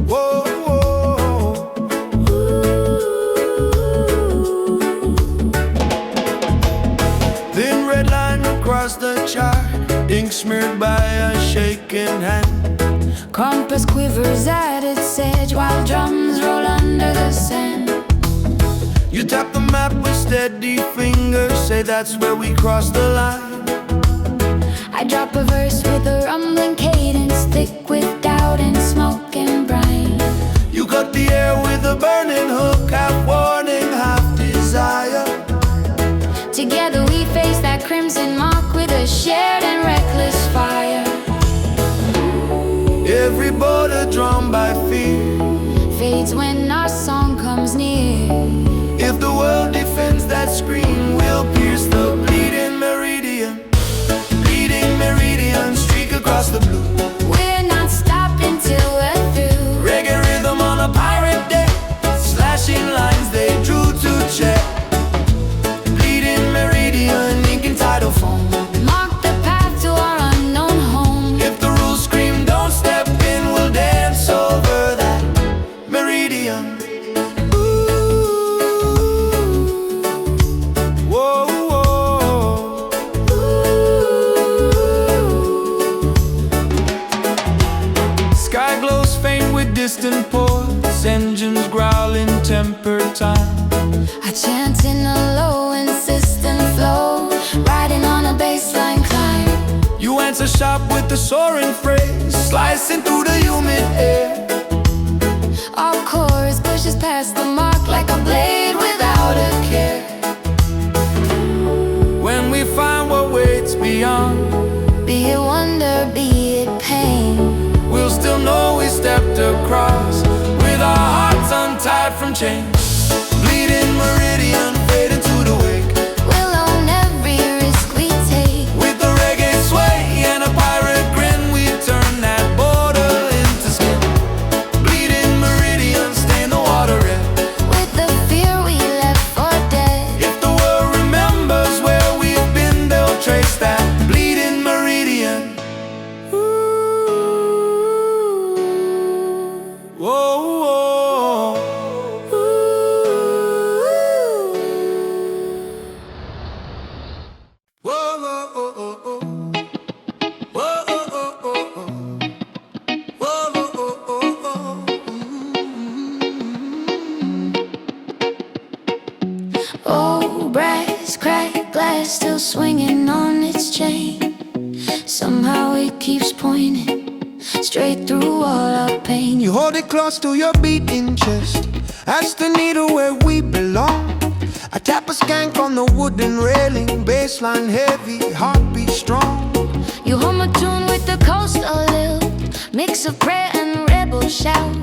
Whoa, whoa. Thin red line across the chart, ink smeared by a shaking hand. Compass quivers at its edge while drums roll under the sand. You tap the map with steady fingers, say that's where we cross the line. I drop a verse with a rumbling cadence, thick with doubt and smoke and brine. You cut the air with a burning hook, half warning, half desire. Together we face that crimson mark with a shared and reckless fire. Every border drawn by fear. Fades when our song comes near. If the world defends that screen, we'll pierce the bleeding meridian. Bleeding meridian, streak across the blue. We're not stopping till we're through. Reggae rhythm on a pirate deck, slashing lines they drew to check. Bleeding meridian, ink and tidal foam. Mark the path to our unknown home. If the rules scream don't step in, we'll dance over that meridian. Whoa, whoa. Sky glows faint with distant ports, engines growling tempered time. I chant in a low, insistent flow, riding on a bassline climb. You answer sharp with the soaring phrase, slicing through the humid air. Our chorus pushes past the mark like a blade without a care. When we find what waits beyond, Be it wonder, be it pain, we'll still know we stepped across with our hearts untied from chains. Bleeding meridian, fading to the wake. we'll own every risk we take. With the reggae sway and a pirate grin, we turn that border into skin. Bleeding meridian, stain the water red. With the fear we left for dead. If the world remembers where we've been, they'll trace that bleeding meridian. Whoa, whoa. Whoa, whoa, whoa, whoa, whoa. Whoa, whoa, whoa, whoa, whoa. Whoa, whoa, whoa, whoa, whoa. Oh, brass cracked glass still swinging on its chain. Somehow it keeps pointing straight through all our pain. You hold it close to your beating chest. That's the needle where we belong. I tap a skank on the wooden railing, bassline heavy, heartbeat strong. You hum a tune with the coastal lilt, mix of prayer and rebel shout.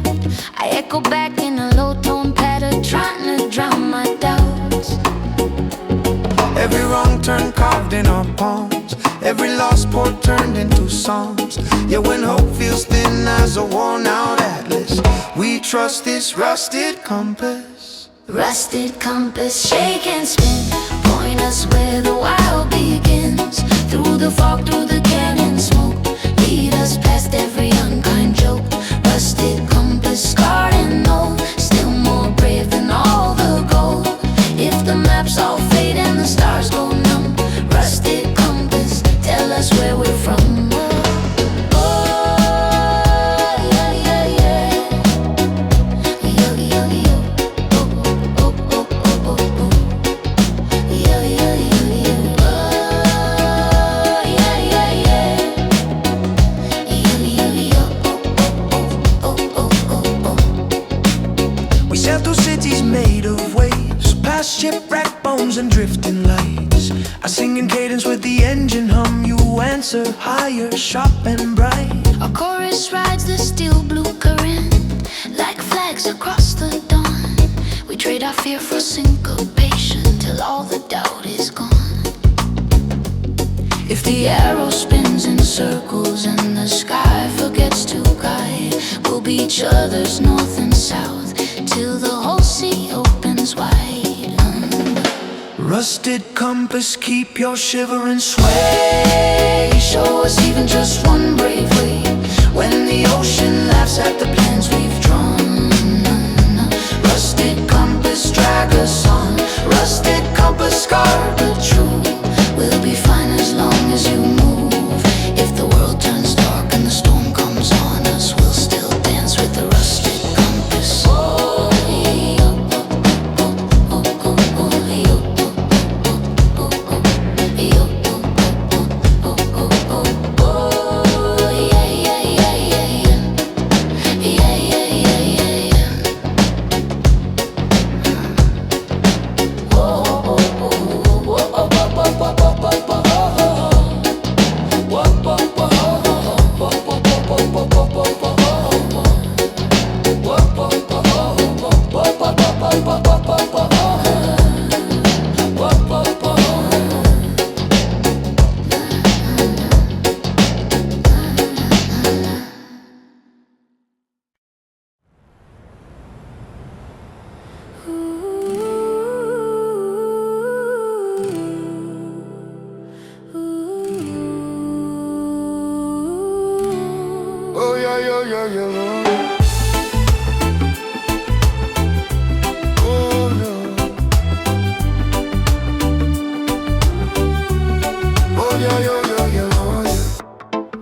I echo back in a low tone pattern, trying to drown my doubts. Every wrong turn carved in our palms, every lost port turned into songs. Yeah, when hope feels thin as a worn out atlas, we trust this rusted compass. Rusted compass, shake and spin, point us where the wild begins. Through the fog, through the canyon smoke, lead us past every unkind joke. Rusted compass, scarred and old, still more brave than all the gold. If the maps all fade and the stars go numb, rusted compass, tell us where we're from. Shipwreck bones and drifting lights. I sing in cadence with the engine hum. You answer higher, sharp and bright. Our chorus rides the steel blue current, like flags across the dawn. We trade our fear for syncopation till all the doubt is gone. If the arrow spins in circles and the sky forgets to guide, we'll be each other's north and south till the whole sea opens wide. Rusted compass, keep your shivering sway. Show us even just one brave way when the ocean laughs at the plans we've drawn. Rusted compass, drag us on. Rusted compass, scarred but true. We'll be fine as long as you move. If the world turns dark and the storm comes on us, we'll still dance with the rusted compass.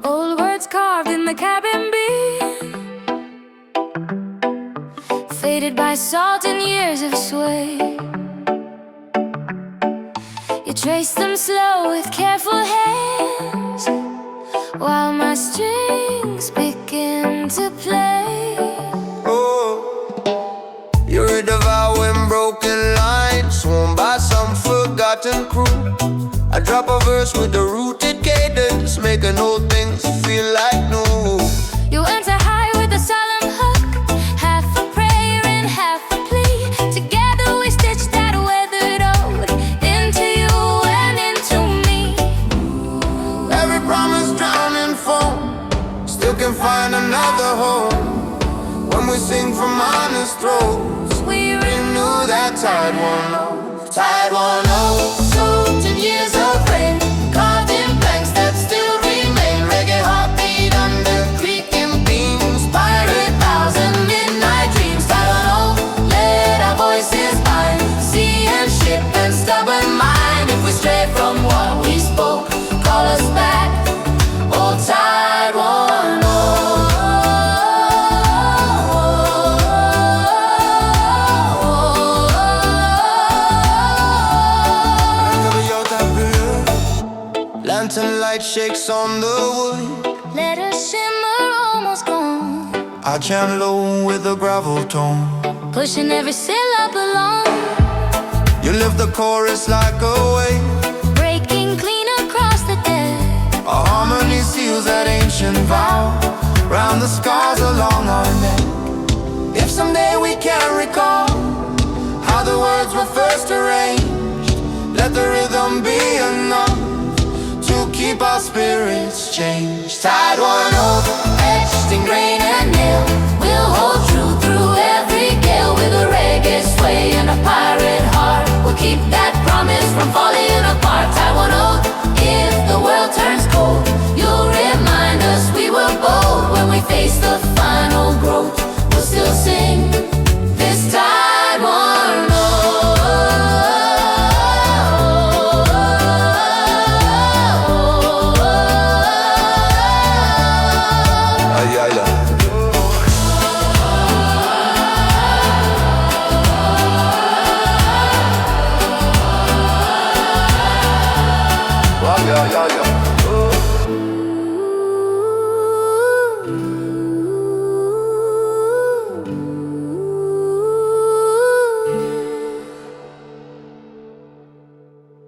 Old words carved in the cabin beam, faded by salt and years of sway. You trace them slow with careful hands, while my strings begin to play. Oh, you're a devouring broken line, sworn by some forgotten crew. I drop a verse with a rooted cadence, making old things feel like new. You enter high with a solemn hook, half a prayer and half a plea. Together we stitch that weathered ode into you and into me. Every promise drowned in foam, still can find another home. When we sing from honest throats, We renew that tide one oh, tide one oh. soaked in years of rain, carved in blanks that still remain. Reggae heartbeat under creaking beams, pirate vows and midnight dreams. I don't know, let our voices bind sea and ship and stubborn mind. If we stray from what we spoke, call us back, old tide one oh. Lantern light shakes on the wood. Let us shimmer almost I chant low with a gravel tone, pushing every syllable along, you lift the chorus like a wave, breaking clean across the deck. our harmony seals that ancient vow round the scars along our neck. If someday we can't recall how the words were first arranged, let the rhythm be enough to keep our spirits changed. Tied one oath, etched in grain and nail, we'll hold true through every gale. With a reggae sway and a pirate heart, we'll keep that promise from falling apart. Tie one oath, if the world turns cold, you'll remind us we were bold. When we face the final growth, we'll still sing this tied one oath.